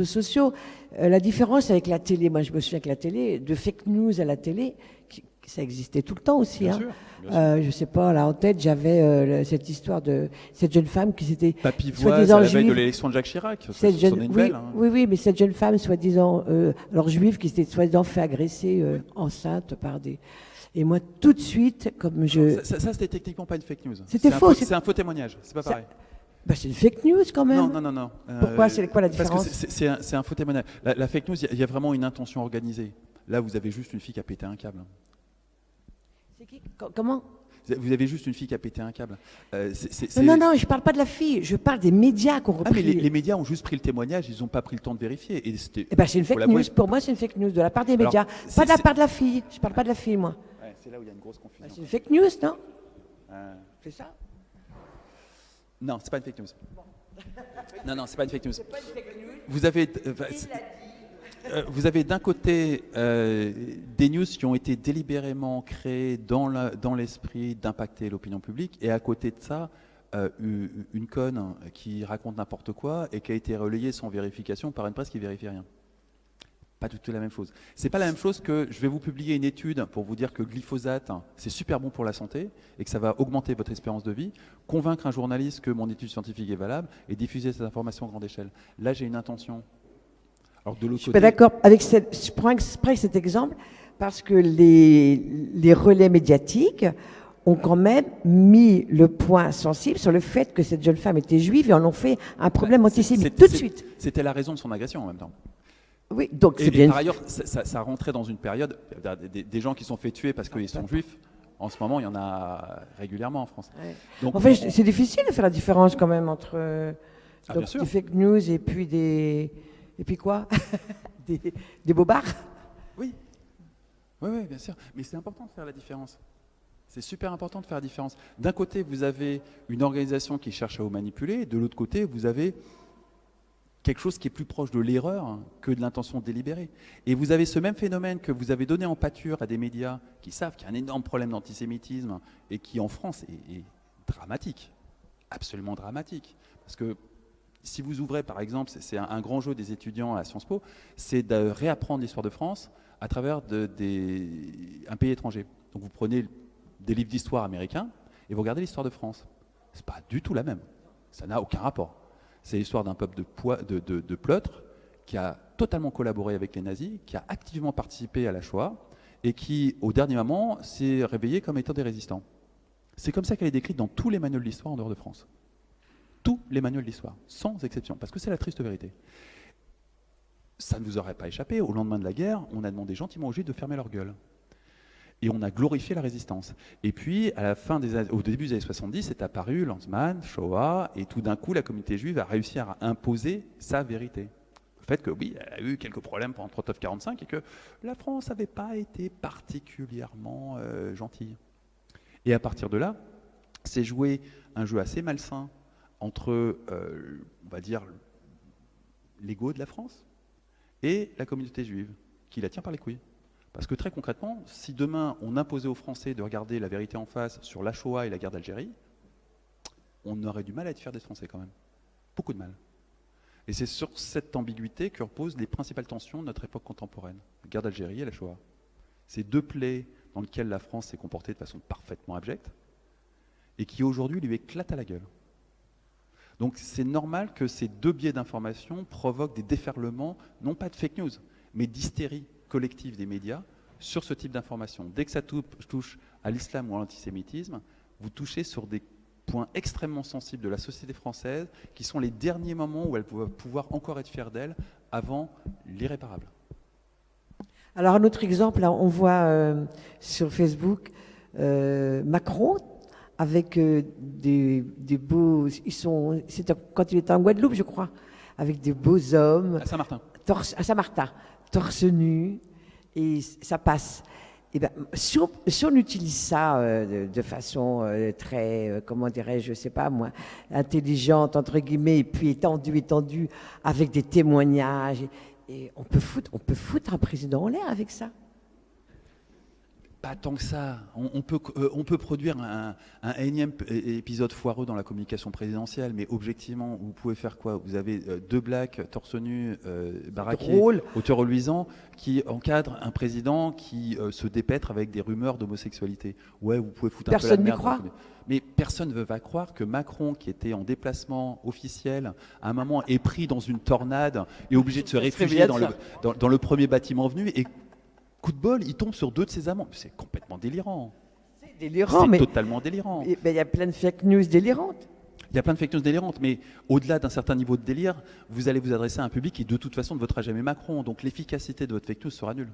sociaux, la différence avec la télé, moi, je me souviens que la télé, de fake news à la télé, ça existait tout le temps aussi. Bien hein. sûr, bien sûr. Je sais pas, là, en tête, j'avais cette histoire de cette jeune femme qui s'était... Papivoise à la veille de l'élection de Jacques Chirac. Ça Cette jeune, sonnait une oui, belle, hein. oui, mais cette jeune femme, soi-disant, alors juive, qui s'était soi-disant fait agresser enceinte par des... Et moi, tout de suite, comme je... Ça, c'était techniquement pas une fake news. C'était faux. C'est un faux témoignage, c'est pas pareil. Bah, c'est une fake news quand même. Non. Pourquoi? C'est quoi la différence? Parce que c'est un faux témoignage. La fake news, il y a vraiment une intention organisée. Là, vous avez juste une fille qui a pété un câble. C'est qui? Comment? Vous avez juste une fille qui a pété un câble. Non, je parle pas de la fille, je parle des médias qui ont repris. Ah, mais les médias ont juste pris le témoignage, ils n'ont pas pris le temps de vérifier. Eh ben, c'est une fake news. Pour moi, c'est une fake news de la part des médias. Pas de la part de la fille. Je parle pas de la fille, moi. Ouais, c'est là où il y a une grosse confusion. C'est une fake news, non? C'est ça? Non, c'est pas une fake news. Non, c'est pas une fake news. C'est pas une fake news. Vous avez d'un côté des news qui ont été délibérément créées dans l'esprit d'impacter l'opinion publique, et à côté de ça, une conne qui raconte n'importe quoi et qui a été relayée sans vérification par une presse qui vérifie rien. Pas du tout la même chose. C'est pas la même chose que je vais vous publier une étude pour vous dire que le glyphosate, c'est super bon pour la santé et que ça va augmenter votre espérance de vie, convaincre un journaliste que mon étude scientifique est valable et diffuser cette information à grande échelle. Là, j'ai une intention. Alors, de l'autre côté, je suis pas d'accord avec je prends exprès cet exemple parce que les relais médiatiques ont quand même mis le point sensible sur le fait que cette jeune femme était juive et en ont fait un problème antisémite tout de suite. C'était la raison de son agression en même temps. Oui, donc c'est bien. bien. Par ailleurs, ça rentrait dans une période des gens qui sont fait tuer parce qu'ils sont juifs. En ce moment, il y en a régulièrement en France. Ouais. Donc, en fait, c'est difficile de faire la différence quand même entre des fake news et puis quoi des bobards. Oui, bien sûr. Mais c'est important de faire la différence. C'est super important de faire la différence. D'un côté, vous avez une organisation qui cherche à vous manipuler. De l'autre côté, vous avez quelque chose qui est plus proche de l'erreur que de l'intention délibérée. Et vous avez ce même phénomène que vous avez donné en pâture à des médias qui savent qu'il y a un énorme problème d'antisémitisme et qui, en France, est dramatique, absolument dramatique. Parce que si vous ouvrez, par exemple, c'est un grand jeu des étudiants à Sciences Po, c'est de réapprendre l'histoire de France à travers un pays étranger. Donc vous prenez des livres d'histoire américains et vous regardez l'histoire de France. C'est pas du tout la même. Ça n'a aucun rapport. C'est l'histoire d'un peuple de pleutres qui a totalement collaboré avec les nazis, qui a activement participé à la Shoah et qui, au dernier moment, s'est réveillé comme étant des résistants. C'est comme ça qu'elle est décrite dans tous les manuels d'histoire en dehors de France. Tous les manuels d'histoire, sans exception, parce que c'est la triste vérité. Ça ne vous aurait pas échappé, au lendemain de la guerre, on a demandé gentiment aux Juifs de fermer leur gueule. Et on a glorifié la résistance. Et puis, au début des années 70, est apparu Lanzmann, Shoah, et tout d'un coup, la communauté juive a réussi à imposer sa vérité. Le fait que, oui, elle a eu quelques problèmes pendant 39-45 et que la France n'avait pas été particulièrement gentille. Et à partir de là, s'est joué un jeu assez malsain entre, on va dire, l'ego de la France et la communauté juive, qui la tient par les couilles. Parce que très concrètement, si demain on imposait aux Français de regarder la vérité en face sur la Shoah et la guerre d'Algérie, on aurait du mal à être fiers des Français quand même. Beaucoup de mal. Et c'est sur cette ambiguïté que reposent les principales tensions de notre époque contemporaine. La guerre d'Algérie et la Shoah. Ces deux plaies dans lesquelles la France s'est comportée de façon parfaitement abjecte et qui aujourd'hui lui éclate à la gueule. Donc c'est normal que ces deux biais d'information provoquent des déferlements, non pas de fake news, mais d'hystérie collective des médias sur ce type d'information. Dès que ça touche à l'islam ou à l'antisémitisme, vous touchez sur des points extrêmement sensibles de la société française, qui sont les derniers moments où elle va pouvoir encore être fière d'elle avant l'irréparable. Alors un autre exemple, là, on voit sur Facebook Macron avec des beaux, quand il était en Guadeloupe, je crois, avec des beaux hommes. À Saint-Martin. À Saint-Martin, torse nu, et ça passe. Et ben, si on utilise ça de façon très, comment dirais-je, je sais pas moi, intelligente, entre guillemets, et puis étendue, avec des témoignages, et on peut foutre un président en l'air avec ça. Pas tant que ça. On peut produire un énième épisode foireux dans la communication présidentielle, mais objectivement, vous pouvez faire quoi? Vous avez deux blacks, torse nu, baraqués, auteurs reluisants, qui encadrent un président qui se dépêtre avec des rumeurs d'homosexualité. Ouais, vous pouvez foutre un peu la merde. Personne n'y croit. Mais personne ne va croire que Macron, qui était en déplacement officiel, à un moment est pris dans une tornade, est obligé de se réfugier dans le premier bâtiment venu, et coup de bol, il tombe sur deux de ses amants. C'est complètement délirant. C'est délirant, mais totalement délirant. il y a plein de fake news délirantes. Il y a plein de fake news délirantes, mais au-delà d'un certain niveau de délire, vous allez vous adresser à un public qui, de toute façon, ne votera jamais Macron. Donc l'efficacité de votre fake news sera nulle.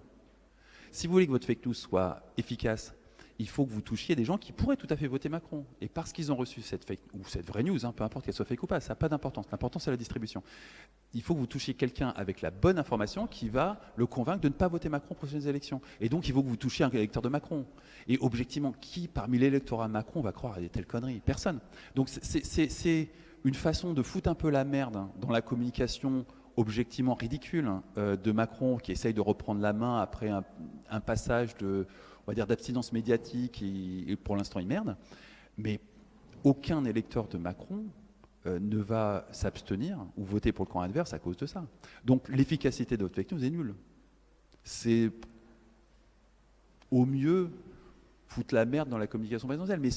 Si vous voulez que votre fake news soit efficace, il faut que vous touchiez des gens qui pourraient tout à fait voter Macron. Et parce qu'ils ont reçu cette fake, ou cette vraie news, peu importe qu'elle soit fake ou pas, ça n'a pas d'importance. L'important, c'est la distribution. Il faut que vous touchiez quelqu'un avec la bonne information qui va le convaincre de ne pas voter Macron aux prochaines élections. Et donc, il faut que vous touchiez un électeur de Macron. Et objectivement, qui parmi l'électorat Macron va croire à des telles conneries? Personne. Donc, c'est une façon de foutre un peu la merde dans la communication objectivement ridicule de Macron, qui essaye de reprendre la main après un passage de, on va dire, d'abstinence médiatique, et pour l'instant il merde, mais aucun électeur de Macron ne va s'abstenir ou voter pour le camp adverse à cause de ça. Donc l'efficacité de votre fake news est nulle. C'est au mieux foutre la merde dans la communication présidentielle, mais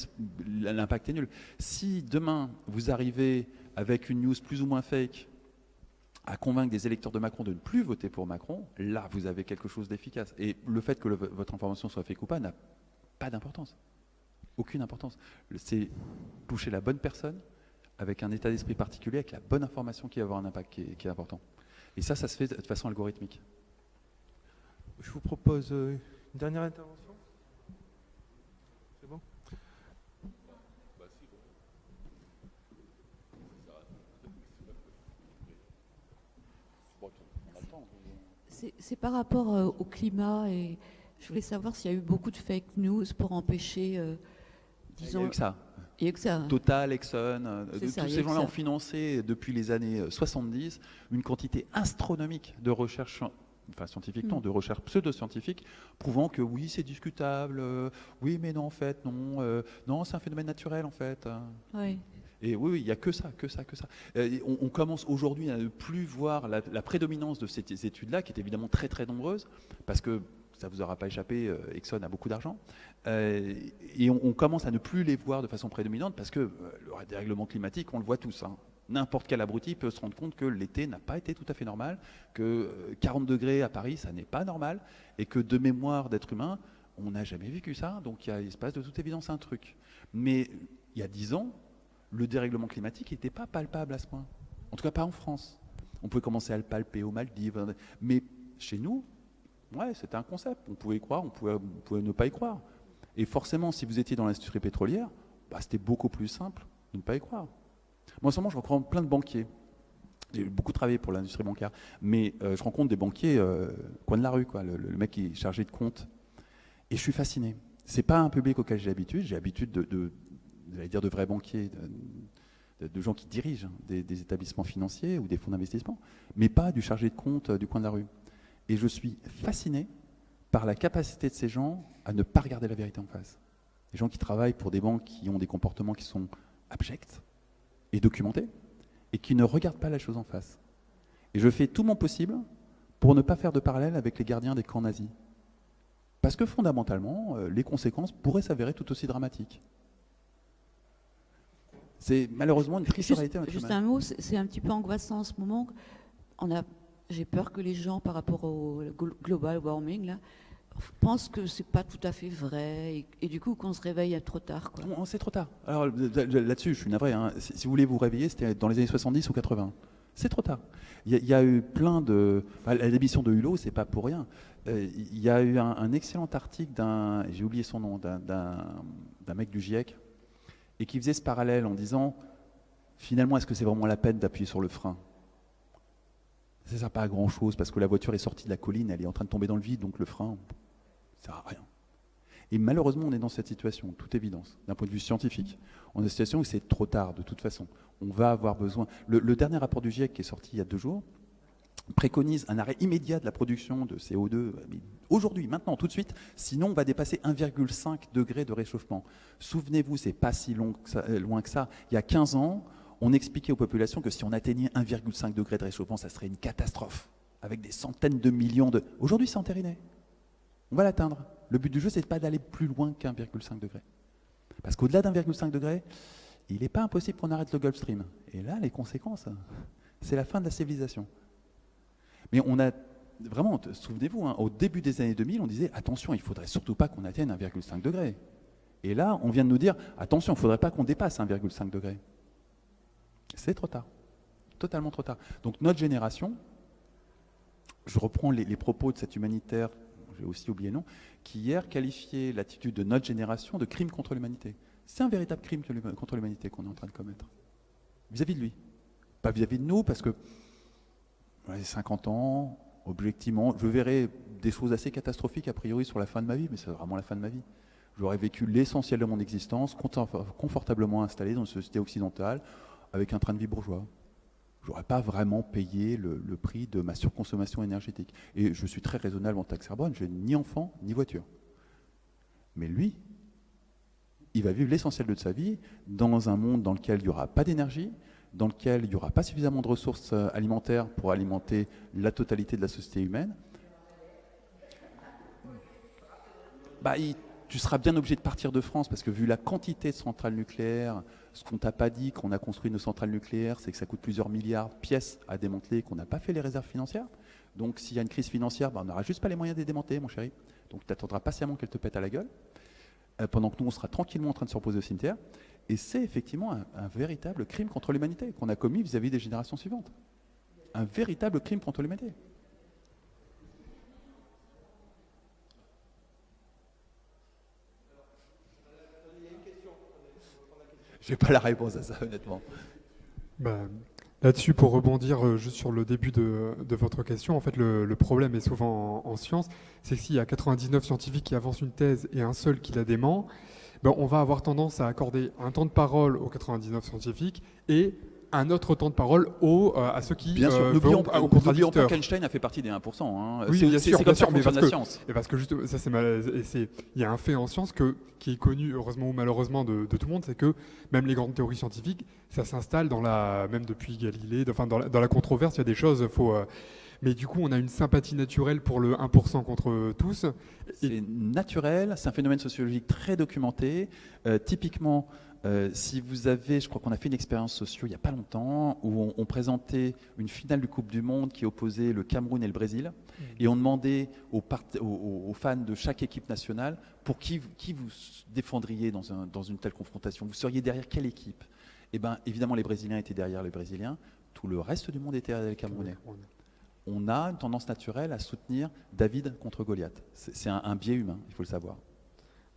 l'impact est nul. Si demain vous arrivez avec une news plus ou moins fake à convaincre des électeurs de Macron de ne plus voter pour Macron, là, vous avez quelque chose d'efficace. Et le fait que votre information soit fake ou pas n'a pas d'importance. Aucune importance. C'est toucher la bonne personne avec un état d'esprit particulier, avec la bonne information qui va avoir un impact qui est important. Et ça se fait de façon algorithmique. Je vous propose une dernière intervention. C'est bon ? C'est par rapport au climat, et je voulais savoir s'il y a eu beaucoup de fake news pour empêcher, disons... Il n'y a eu que ça. Il y a eu que ça. Total, Exxon, tous ces gens-là ça. ont financé depuis les années 70 une quantité astronomique de recherche, enfin scientifique non, de recherche pseudo-scientifique, prouvant que oui, c'est discutable, oui, mais non, en fait, non, non, c'est un phénomène naturel, en fait. Oui. Et oui, il n'y a que ça. On commence aujourd'hui à ne plus voir la prédominance de ces études-là, qui est évidemment très très nombreuse, parce que ça ne vous aura pas échappé, Exxon a beaucoup d'argent, et on commence à ne plus les voir de façon prédominante, parce que le dérèglement climatique, on le voit tous. N'importe quel abruti peut se rendre compte que l'été n'a pas été tout à fait normal, que 40 degrés à Paris, ça n'est pas normal, et que de mémoire d'être humain, on n'a jamais vécu ça, donc il se passe de toute évidence un truc. Mais il y a 10 ans, le dérèglement climatique n'était pas palpable à ce point. En tout cas, pas en France. On pouvait commencer à le palper aux Maldives. Mais chez nous, ouais, c'était un concept. On pouvait y croire, on pouvait ne pas y croire. Et forcément, si vous étiez dans l'industrie pétrolière, c'était beaucoup plus simple de ne pas y croire. Moi, en ce moment, je rencontre plein de banquiers. J'ai beaucoup travaillé pour l'industrie bancaire. Mais je rencontre des banquiers coin de la rue, quoi, le mec qui est chargé de compte. Et je suis fasciné. Ce n'est pas un public auquel j'ai l'habitude. J'ai l'habitude j'allais dire de vrais banquiers, de gens qui dirigent des établissements financiers ou des fonds d'investissement, mais pas du chargé de compte du coin de la rue. Et je suis fasciné par la capacité de ces gens à ne pas regarder la vérité en face. Les gens qui travaillent pour des banques qui ont des comportements qui sont abjects et documentés, et qui ne regardent pas la chose en face. Et je fais tout mon possible pour ne pas faire de parallèle avec les gardiens des camps nazis. Parce que fondamentalement, les conséquences pourraient s'avérer tout aussi dramatiques. C'est malheureusement une triste réalité. Juste un mot, c'est un petit peu angoissant en ce moment. J'ai peur que les gens, par rapport au global warming, là, pensent que c'est pas tout à fait vrai et du coup qu'on se réveille trop tard, quoi. C'est trop tard. Alors là-dessus, je suis navré. Hein. Si vous voulez vous réveiller, c'était dans les années 70 ou 80. C'est trop tard. Il y a eu plein de... L'émission de Hulot, c'est pas pour rien. Il y a eu un excellent article j'ai oublié son nom, d'un mec du GIEC, et qui faisait ce parallèle en disant, finalement, est-ce que c'est vraiment la peine d'appuyer sur le frein ? Ça ne sert pas à grand-chose, parce que la voiture est sortie de la colline, elle est en train de tomber dans le vide, donc le frein, ça ne sert à rien. Et malheureusement, on est dans cette situation, toute évidence, d'un point de vue scientifique. On est dans une situation où c'est trop tard, de toute façon. On va avoir besoin... Le dernier rapport du GIEC qui est sorti il y a 2 jours préconise un arrêt immédiat de la production de CO2, mais aujourd'hui, maintenant, tout de suite, sinon on va dépasser 1,5 degré de réchauffement. Souvenez-vous, c'est pas si loin que ça. Il y a 15 ans, on expliquait aux populations que si on atteignait 1,5 degré de réchauffement, ça serait une catastrophe, avec des centaines de millions de... Aujourd'hui, c'est entériné. On va l'atteindre. Le but du jeu, c'est pas d'aller plus loin qu'1,5 degré. Parce qu'au-delà d'1,5 degré, il n'est pas impossible qu'on arrête le Gulf Stream. Et là, les conséquences, c'est la fin de la civilisation. Mais on a vraiment, souvenez-vous, hein, au début des années 2000, on disait attention, il ne faudrait surtout pas qu'on atteigne 1,5 degré. Et là, on vient de nous dire attention, il ne faudrait pas qu'on dépasse 1,5 degré. C'est trop tard, totalement trop tard. Donc notre génération, je reprends les propos de cet humanitaire, j'ai aussi oublié le nom, qui hier qualifiait l'attitude de notre génération de crime contre l'humanité. C'est un véritable crime contre l'humanité qu'on est en train de commettre. Vis-à-vis de lui. Pas vis-à-vis de nous, parce que 50 ans, objectivement, je verrai des choses assez catastrophiques a priori sur la fin de ma vie, mais c'est vraiment la fin de ma vie. J'aurais vécu l'essentiel de mon existence confortablement installé dans une société occidentale avec un train de vie bourgeois. Je n'aurais pas vraiment payé le prix de ma surconsommation énergétique. Et je suis très raisonnable en taxe carbone, je n'ai ni enfant ni voiture. Mais lui, il va vivre l'essentiel de sa vie dans un monde dans lequel il n'y aura pas d'énergie, dans lequel il n'y aura pas suffisamment de ressources alimentaires pour alimenter la totalité de la société humaine. Tu seras bien obligé de partir de France, parce que vu la quantité de centrales nucléaires, ce qu'on t'a pas dit, qu'on a construit nos centrales nucléaires, c'est que ça coûte plusieurs milliards de pièces à démanteler, qu'on n'a pas fait les réserves financières. Donc s'il y a une crise financière, on n'aura juste pas les moyens de les démanteler, mon chéri. Donc tu attendras patiemment qu'elle te pète à la gueule, pendant que nous, on sera tranquillement en train de se reposer au cimetière. Et c'est effectivement un véritable crime contre l'humanité qu'on a commis vis-à-vis des générations suivantes. Un véritable crime contre l'humanité. Je n'ai pas la réponse à ça, honnêtement. Là-dessus, pour rebondir juste sur le début de votre question, en fait, le problème est souvent en science, c'est que s'il y a 99 scientifiques qui avancent une thèse et un seul qui la dément, on va avoir tendance à accorder un temps de parole aux 99 scientifiques et un autre temps de parole à ceux qui bien sûr, n'oublions pas qu'Einstein a fait partie des 1%. Hein. Oui, bien sûr, comme ça que fonctionne la science. Et parce que juste, ça c'est il y a un fait en science qui est connu, heureusement ou malheureusement, de tout le monde, c'est que même les grandes théories scientifiques, ça s'installe même depuis Galilée, dans la controverse, il y a des choses, mais du coup, on a une sympathie naturelle pour le 1% contre tous. C'est naturel, c'est un phénomène sociologique très documenté. Typiquement, si vous avez, je crois qu'on a fait une expérience socio il n'y a pas longtemps, où on présentait une finale du Coupe du Monde qui opposait le Cameroun et le Brésil, et on demandait aux fans de chaque équipe nationale pour qui vous défendriez dans une telle confrontation. Vous seriez derrière quelle équipe ? Eh bien, évidemment, les Brésiliens étaient derrière les Brésiliens, tout le reste du monde était derrière les Camerounais. On a une tendance naturelle à soutenir David contre Goliath. C'est un biais humain, il faut le savoir.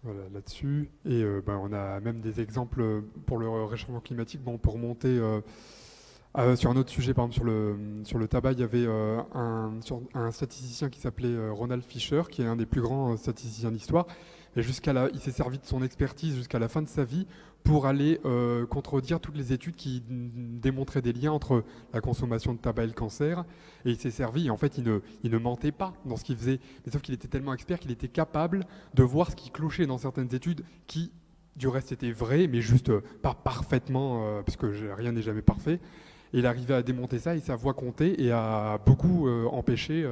Voilà, là-dessus. Et on a même des exemples pour le réchauffement climatique. On peut remonter sur un autre sujet, par exemple sur le tabac, il y avait un statisticien qui s'appelait Ronald Fisher, qui est un des plus grands statisticiens d'histoire. Et il s'est servi de son expertise jusqu'à la fin de sa vie pour aller contredire toutes les études qui démontraient des liens entre la consommation de tabac et le cancer. Et il s'est servi, et en fait, il ne mentait pas dans ce qu'il faisait. Mais sauf qu'il était tellement expert qu'il était capable de voir ce qui clochait dans certaines études qui, du reste, étaient vraies, mais juste pas parfaitement, parce que rien n'est jamais parfait. Et il arrivait à démonter ça, et sa voix comptait, et a beaucoup empêché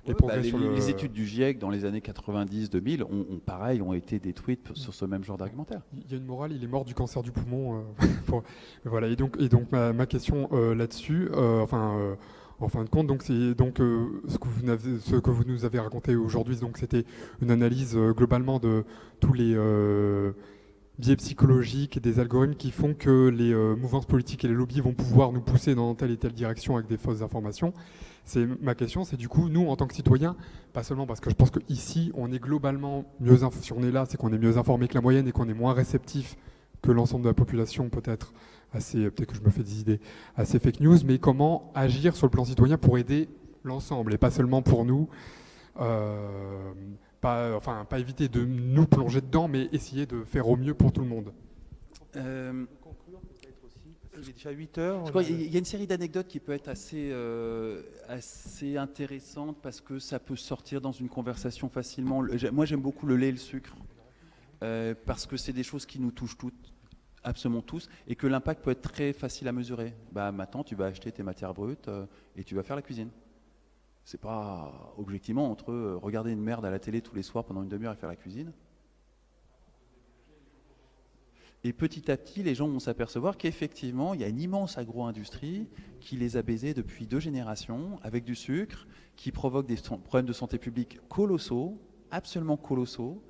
les progrès les, sur le... les études du GIEC dans les années 90-2000 pareil, ont été détruites sur ce même genre d'argumentaire. Il y a une morale, il est mort du cancer du poumon. Voilà. Et donc ma question là-dessus, en fin de compte, donc c'est ce que vous nous avez raconté aujourd'hui. Donc c'était une analyse globalement de tous les biais psychologiques et des algorithmes qui font que les mouvances politiques et les lobbies vont pouvoir nous pousser dans telle et telle direction avec des fausses informations. Ma question, c'est du coup, nous, en tant que citoyens, pas seulement parce que je pense qu'ici, on est globalement mieux informés, si on est là, c'est qu'on est mieux informé que la moyenne et qu'on est moins réceptif que l'ensemble de la population, peut-être que je me fais des idées, assez fake news, mais comment agir sur le plan citoyen pour aider l'ensemble et pas seulement pour nous, pas éviter de nous plonger dedans, mais essayer de faire au mieux pour tout le monde. Il est déjà 8 heures. Je crois qu'il y a une série d'anecdotes qui peut être assez intéressante parce que ça peut sortir dans une conversation facilement. Moi, j'aime beaucoup le lait et le sucre parce que c'est des choses qui nous touchent toutes, absolument tous, et que l'impact peut être très facile à mesurer. Maintenant, tu vas acheter tes matières brutes et tu vas faire la cuisine. C'est pas objectivement entre regarder une merde à la télé tous les soirs pendant une demi-heure et faire la cuisine. Et petit à petit, les gens vont s'apercevoir qu'effectivement, il y a une immense agro-industrie qui les a baisés depuis 2 générations avec du sucre, qui provoque des problèmes de santé publique colossaux, absolument colossaux,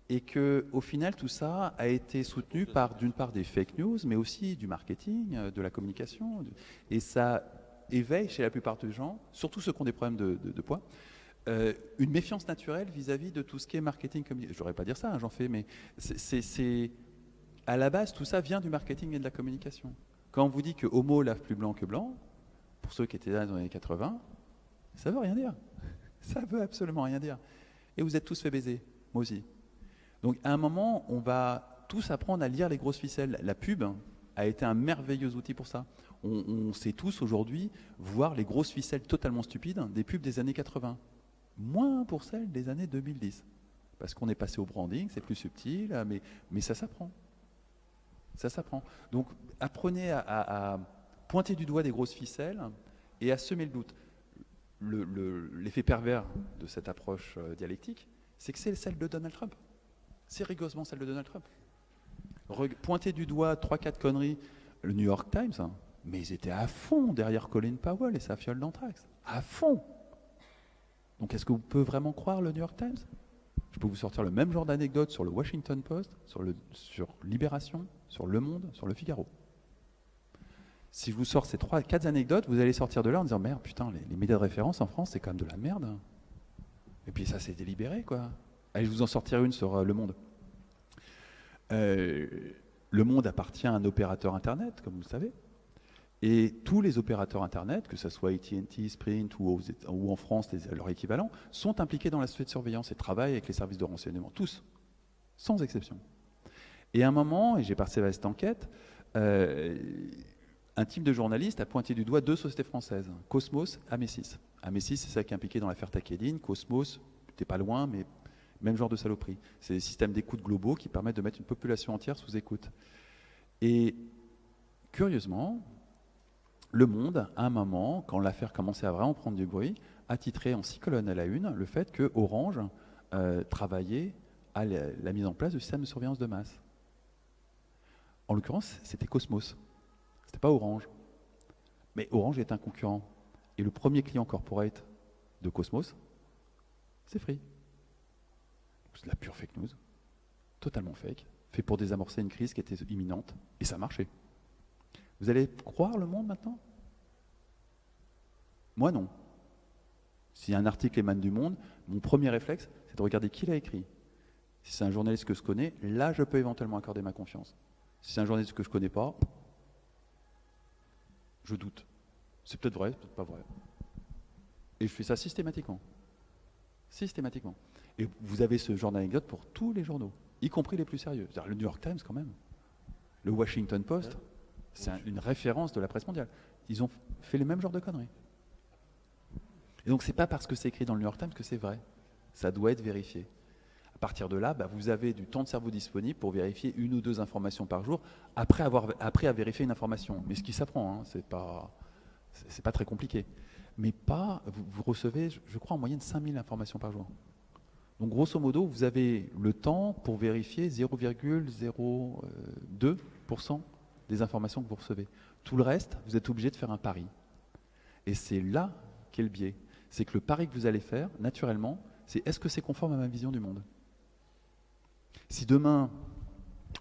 et qu'au final, tout ça a été soutenu par, d'une part, des fake news, mais aussi du marketing, de la communication. Et ça éveille chez la plupart des gens, surtout ceux qui ont des problèmes de poids, une méfiance naturelle vis-à-vis de tout ce qui est marketing. Je ne devrais pas dire ça, j'en fais, mais c'est à la base, tout ça vient du marketing et de la communication. Quand on vous dit que homo lave plus blanc que blanc, pour ceux qui étaient là dans les années 80, ça veut rien dire. Ça veut absolument rien dire. Et vous êtes tous fait baiser, moi aussi. Donc à un moment, on va tous apprendre à lire les grosses ficelles. La pub a été un merveilleux outil pour ça. On sait tous aujourd'hui voir les grosses ficelles totalement stupides des pubs des années 80. Moins pour celles des années 2010. Parce qu'on est passé au branding, c'est plus subtil, mais ça s'apprend. Ça s'apprend. Donc apprenez à pointer du doigt des grosses ficelles et à semer le doute. L'effet pervers de cette approche dialectique, c'est que c'est celle de Donald Trump. C'est rigoureusement celle de Donald Trump. Pointer du doigt 3-4 conneries, le New York Times, mais ils étaient à fond derrière Colin Powell et sa fiole d'anthrax. À fond. Donc est-ce que vous pouvez vraiment croire le New York Times ? Je peux vous sortir le même genre d'anecdote sur le Washington Post, sur Libération, sur Le Monde, sur Le Figaro. Si je vous sors ces 3-4 anecdotes, vous allez sortir de là en disant merde, putain, les médias de référence en France, c'est quand même de la merde. Et puis ça, c'est délibéré, quoi. Allez, je vous en sortir une sur Le Monde. Le Monde appartient à un opérateur Internet, comme vous le savez. Et tous les opérateurs Internet, que ce soit AT&T, Sprint ou en France, leur équivalent, sont impliqués dans la société de surveillance et travaillent avec les services de renseignement. Tous, sans exception. Et à un moment, et j'ai participé à cette enquête, un type de journaliste a pointé du doigt 2 sociétés françaises, Cosmos, Amesis. Amesis, c'est ça qui est impliqué dans l'affaire Takedine. Cosmos, t'es pas loin, mais même genre de saloperie. C'est des systèmes d'écoute globaux qui permettent de mettre une population entière sous écoute. Et curieusement, Le Monde, à un moment, quand l'affaire commençait à vraiment prendre du bruit, a titré en 6 colonnes à la une le fait que Orange travaillait à la mise en place de systèmes de surveillance de masse. En l'occurrence, c'était Cosmos. C'était pas Orange. Mais Orange est un concurrent. Et le premier client corporate de Cosmos, c'est Free. C'est de la pure fake news. Totalement fake. Fait pour désamorcer une crise qui était imminente. Et ça marchait. Vous allez croire Le Monde maintenant ? Moi non. Si un article émane du Monde, mon premier réflexe, c'est de regarder qui l'a écrit. Si c'est un journaliste que je connais, là je peux éventuellement accorder ma confiance. Si c'est un journaliste que je ne connais pas, je doute. C'est peut-être vrai, c'est peut-être pas vrai. Et je fais ça systématiquement. Systématiquement. Et vous avez ce genre d'anecdote pour tous les journaux, y compris les plus sérieux. C'est-à-dire le New York Times quand même. Le Washington Post, c'est une référence de la presse mondiale. Ils ont fait les mêmes genres de conneries. Et donc c'est pas parce que c'est écrit dans le New York Times que c'est vrai. Ça doit être vérifié. À partir de là, vous avez du temps de cerveau disponible pour vérifier 1 ou 2 informations par jour, après à vérifier une information. Mais ce qui s'apprend, c'est pas très compliqué. mais pas, vous recevez, je crois, en moyenne 5000 informations par jour. Donc grosso modo, vous avez le temps pour vérifier 0,02% des informations que vous recevez. Tout le reste, vous êtes obligé de faire un pari. Et c'est là qu'est le biais. C'est que le pari que vous allez faire, naturellement, c'est est-ce que c'est conforme à ma vision du monde? Si demain,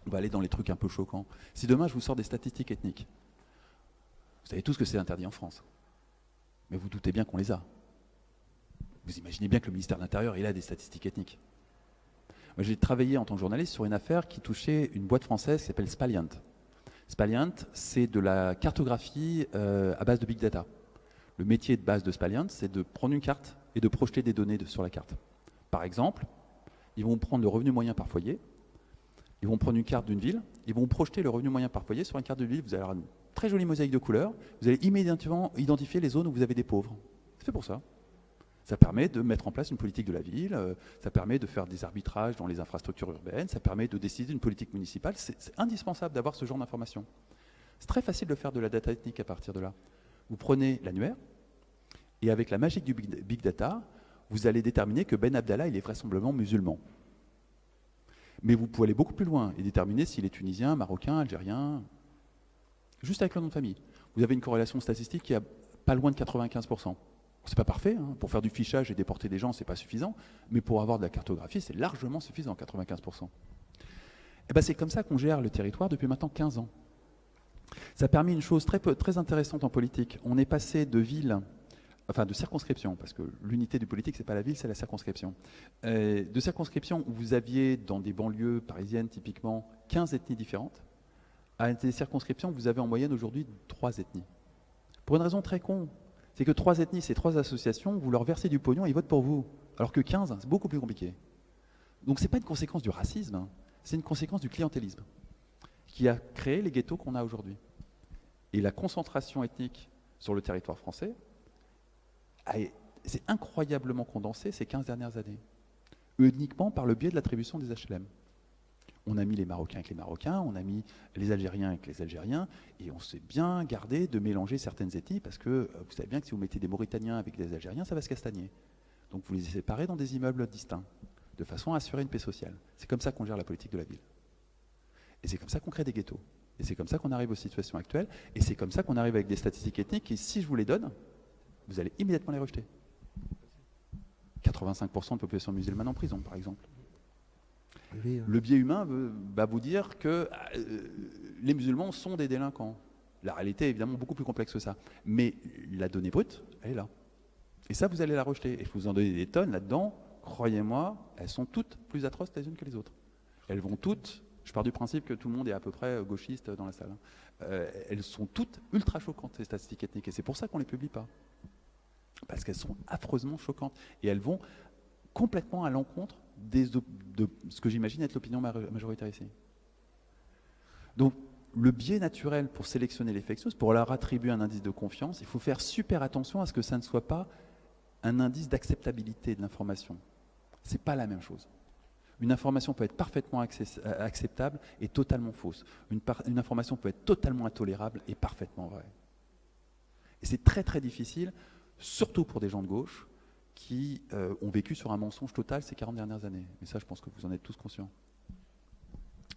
on va aller dans les trucs un peu choquants, si demain je vous sors des statistiques ethniques, vous savez tous que c'est interdit en France. Mais vous doutez bien qu'on les a. Vous imaginez bien que le ministère de l'Intérieur, il a des statistiques ethniques. Moi, j'ai travaillé en tant que journaliste sur une affaire qui touchait une boîte française qui s'appelle Spaliant. Spaliant, c'est de la cartographie à base de big data. Le métier de base de Spaliant, c'est de prendre une carte et de projeter des données sur la carte. Par exemple, ils vont prendre le revenu moyen par foyer, ils vont prendre une carte d'une ville, ils vont projeter le revenu moyen par foyer sur une carte d'une ville. Vous allez avoir une très jolie mosaïque de couleurs, vous allez immédiatement identifier les zones où vous avez des pauvres. C'est fait pour ça. Ça permet de mettre en place une politique de la ville, ça permet de faire des arbitrages dans les infrastructures urbaines, ça permet de décider d'une politique municipale. C'est indispensable d'avoir ce genre d'informations. C'est très facile de faire de la data ethnique à partir de là. Vous prenez l'annuaire, et avec la magie du big data, vous allez déterminer que Ben Abdallah, il est vraisemblablement musulman. Mais vous pouvez aller beaucoup plus loin et déterminer s'il est tunisien, marocain, algérien, juste avec le nom de famille. Vous avez une corrélation statistique qui est pas loin de 95%. C'est pas parfait, hein. Pour faire du fichage et déporter des gens, c'est pas suffisant, mais pour avoir de la cartographie, c'est largement suffisant, 95%. Et ben c'est comme ça qu'on gère le territoire depuis maintenant 15 ans. Ça a permis une chose très intéressante en politique. On est passé de ville, enfin de circonscription, parce que l'unité du politique, c'est pas la ville, c'est la circonscription. De circonscription où vous aviez, dans des banlieues parisiennes typiquement, 15 ethnies différentes, à des circonscriptions où vous avez en moyenne aujourd'hui 3 ethnies. Pour une raison très con, c'est que 3 ethnies, c'est 3 associations, vous leur versez du pognon et ils votent pour vous. Alors que 15, c'est beaucoup plus compliqué. Donc c'est pas une conséquence du racisme, hein, c'est une conséquence du clientélisme qui a créé les ghettos qu'on a aujourd'hui. Et la concentration ethnique sur le territoire français s'est incroyablement condensée ces 15 dernières années, uniquement par le biais de l'attribution des HLM. On a mis les Marocains avec les Marocains, on a mis les Algériens avec les Algériens, et on s'est bien gardé de mélanger certaines ethnies, parce que vous savez bien que si vous mettez des Mauritaniens avec des Algériens, ça va se castagner. Donc vous les séparez dans des immeubles distincts, de façon à assurer une paix sociale. C'est comme ça qu'on gère la politique de la ville. Et c'est comme ça qu'on crée des ghettos. Et c'est comme ça qu'on arrive aux situations actuelles, et c'est comme ça qu'on arrive avec des statistiques ethniques, et si je vous les donne, vous allez immédiatement les rejeter. 85% de population musulmane en prison, par exemple. Le biais humain va vous dire que les musulmans sont des délinquants. La réalité est évidemment beaucoup plus complexe que ça. Mais la donnée brute, elle est là. Et ça, vous allez la rejeter. Et je vous en donner des tonnes là-dedans. Croyez-moi, elles sont toutes plus atroces les unes que les autres. Elles vont toutes, je pars du principe que tout le monde est à peu près gauchiste dans la salle. Elles sont toutes ultra choquantes, ces statistiques ethniques. Et c'est pour ça qu'on ne les publie pas. Parce qu'elles sont affreusement choquantes. Et elles vont complètement à l'encontre de ce que j'imagine être l'opinion majoritaire ici. Donc, le biais naturel pour sélectionner les fake news, pour leur attribuer un indice de confiance, il faut faire super attention à ce que ça ne soit pas un indice d'acceptabilité de l'information. Ce n'est pas la même chose. Une information peut être parfaitement acceptable et totalement fausse. Une information peut être totalement intolérable et parfaitement vraie. Et c'est très très difficile, surtout pour des gens de gauche, qui ont vécu sur un mensonge total ces 40 dernières années. Mais ça, je pense que vous en êtes tous conscients.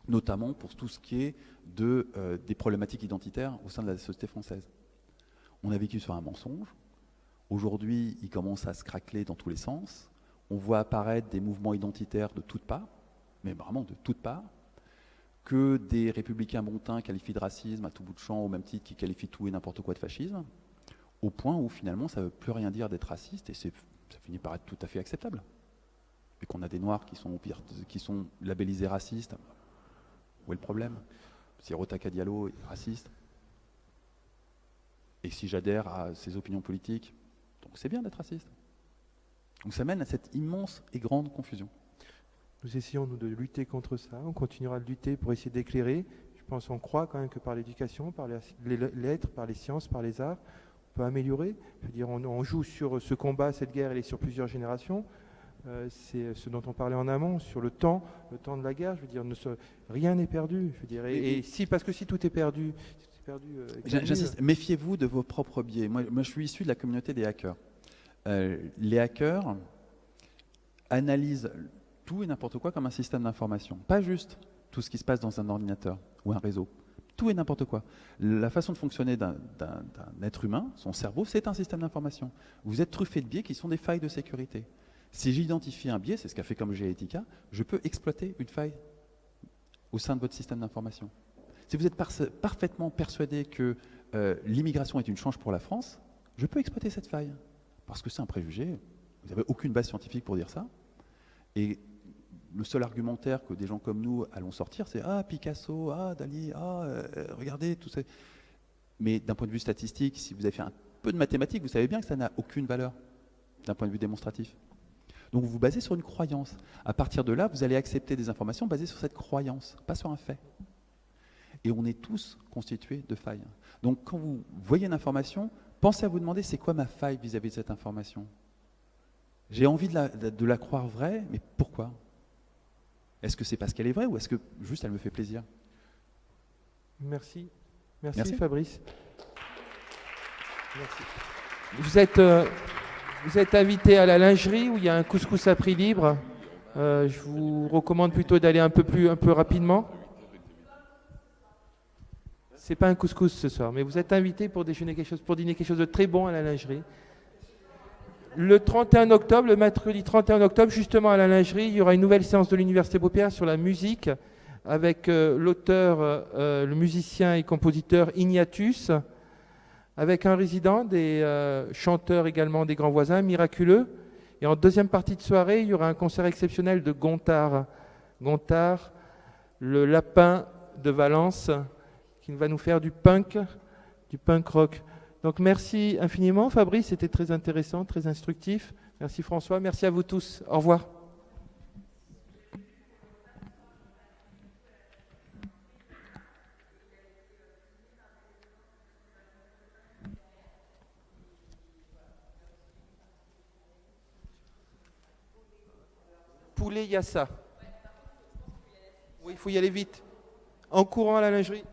Notamment pour tout ce qui est des problématiques identitaires au sein de la société française. On a vécu sur un mensonge. Aujourd'hui, il commence à se craqueler dans tous les sens. On voit apparaître des mouvements identitaires de toutes parts, mais vraiment de toutes parts, que des républicains montins qualifient de racisme à tout bout de champ, au même titre qu'ils qualifient tout et n'importe quoi de fascisme, au point où finalement ça ne veut plus rien dire d'être raciste, et ça finit par être tout à fait acceptable. Et qu'on a des Noirs qui sont labellisés racistes, où est le problème? Si Rotaka Diallo est raciste, et si j'adhère à ses opinions politiques, donc c'est bien d'être raciste. Donc ça mène à cette immense et grande confusion. Nous essayons nous, de lutter contre ça, on continuera de lutter pour essayer d'éclairer. Je pense qu'on croit quand même que par l'éducation, par les lettres, par les sciences, par les arts, on peut améliorer. Je veux dire, on joue sur ce combat, cette guerre, elle est sur plusieurs générations. C'est ce dont on parlait en amont, sur le temps de la guerre. Je veux dire, rien n'est perdu. Je veux dire, et si, parce que si tout est perdu, perdu. J'insiste, méfiez-vous de vos propres biais. Moi, je suis issu de la communauté des hackers. Les hackers analysent tout et n'importe quoi comme un système d'information. Pas juste tout ce qui se passe dans un ordinateur ou un réseau. Tout et n'importe quoi. La façon de fonctionner d'un être humain, son cerveau, c'est un système d'information. Vous êtes truffé de biais qui sont des failles de sécurité. Si j'identifie un biais, c'est ce qu'a fait comme Etica, je peux exploiter une faille au sein de votre système d'information. Si vous êtes parfaitement persuadé que l'immigration est une chance pour la France, je peux exploiter cette faille. Parce que c'est un préjugé, vous n'avez aucune base scientifique pour dire ça. Et le seul argumentaire que des gens comme nous allons sortir, c'est « Ah, Picasso, ah, Dali, ah, regardez, tout ça ». Mais d'un point de vue statistique, si vous avez fait un peu de mathématiques, vous savez bien que ça n'a aucune valeur d'un point de vue démonstratif. Donc vous vous basez sur une croyance. À partir de là, vous allez accepter des informations basées sur cette croyance, pas sur un fait. Et on est tous constitués de failles. Donc quand vous voyez une information, pensez à vous demander c'est quoi ma faille vis-à-vis de cette information. J'ai envie de la croire vraie, mais pourquoi? Est-ce que c'est parce qu'elle est vraie ou est-ce que juste elle me fait plaisir? Merci. Merci. Merci Fabrice. Merci. Vous êtes invité à la lingerie où il y a un couscous à prix libre. Je vous recommande plutôt d'aller un peu rapidement. C'est pas un couscous ce soir, mais vous êtes invité pour dîner quelque chose de très bon à la lingerie. Le 31 octobre, le mercredi 31 octobre, justement à la lingerie, il y aura une nouvelle séance de l'Université Beaupierre sur la musique avec l'auteur, le musicien et compositeur Ignatius, avec un résident, des chanteurs également des Grands Voisins, Miraculeux. Et en deuxième partie de soirée, il y aura un concert exceptionnel de Gontard. Gontard, le lapin de Valence, qui va nous faire du punk rock. Donc merci infiniment Fabrice, c'était très intéressant, très instructif. Merci François, merci à vous tous. Au revoir. Poulet Yassa. Oui, il faut y aller vite. En courant à la lingerie.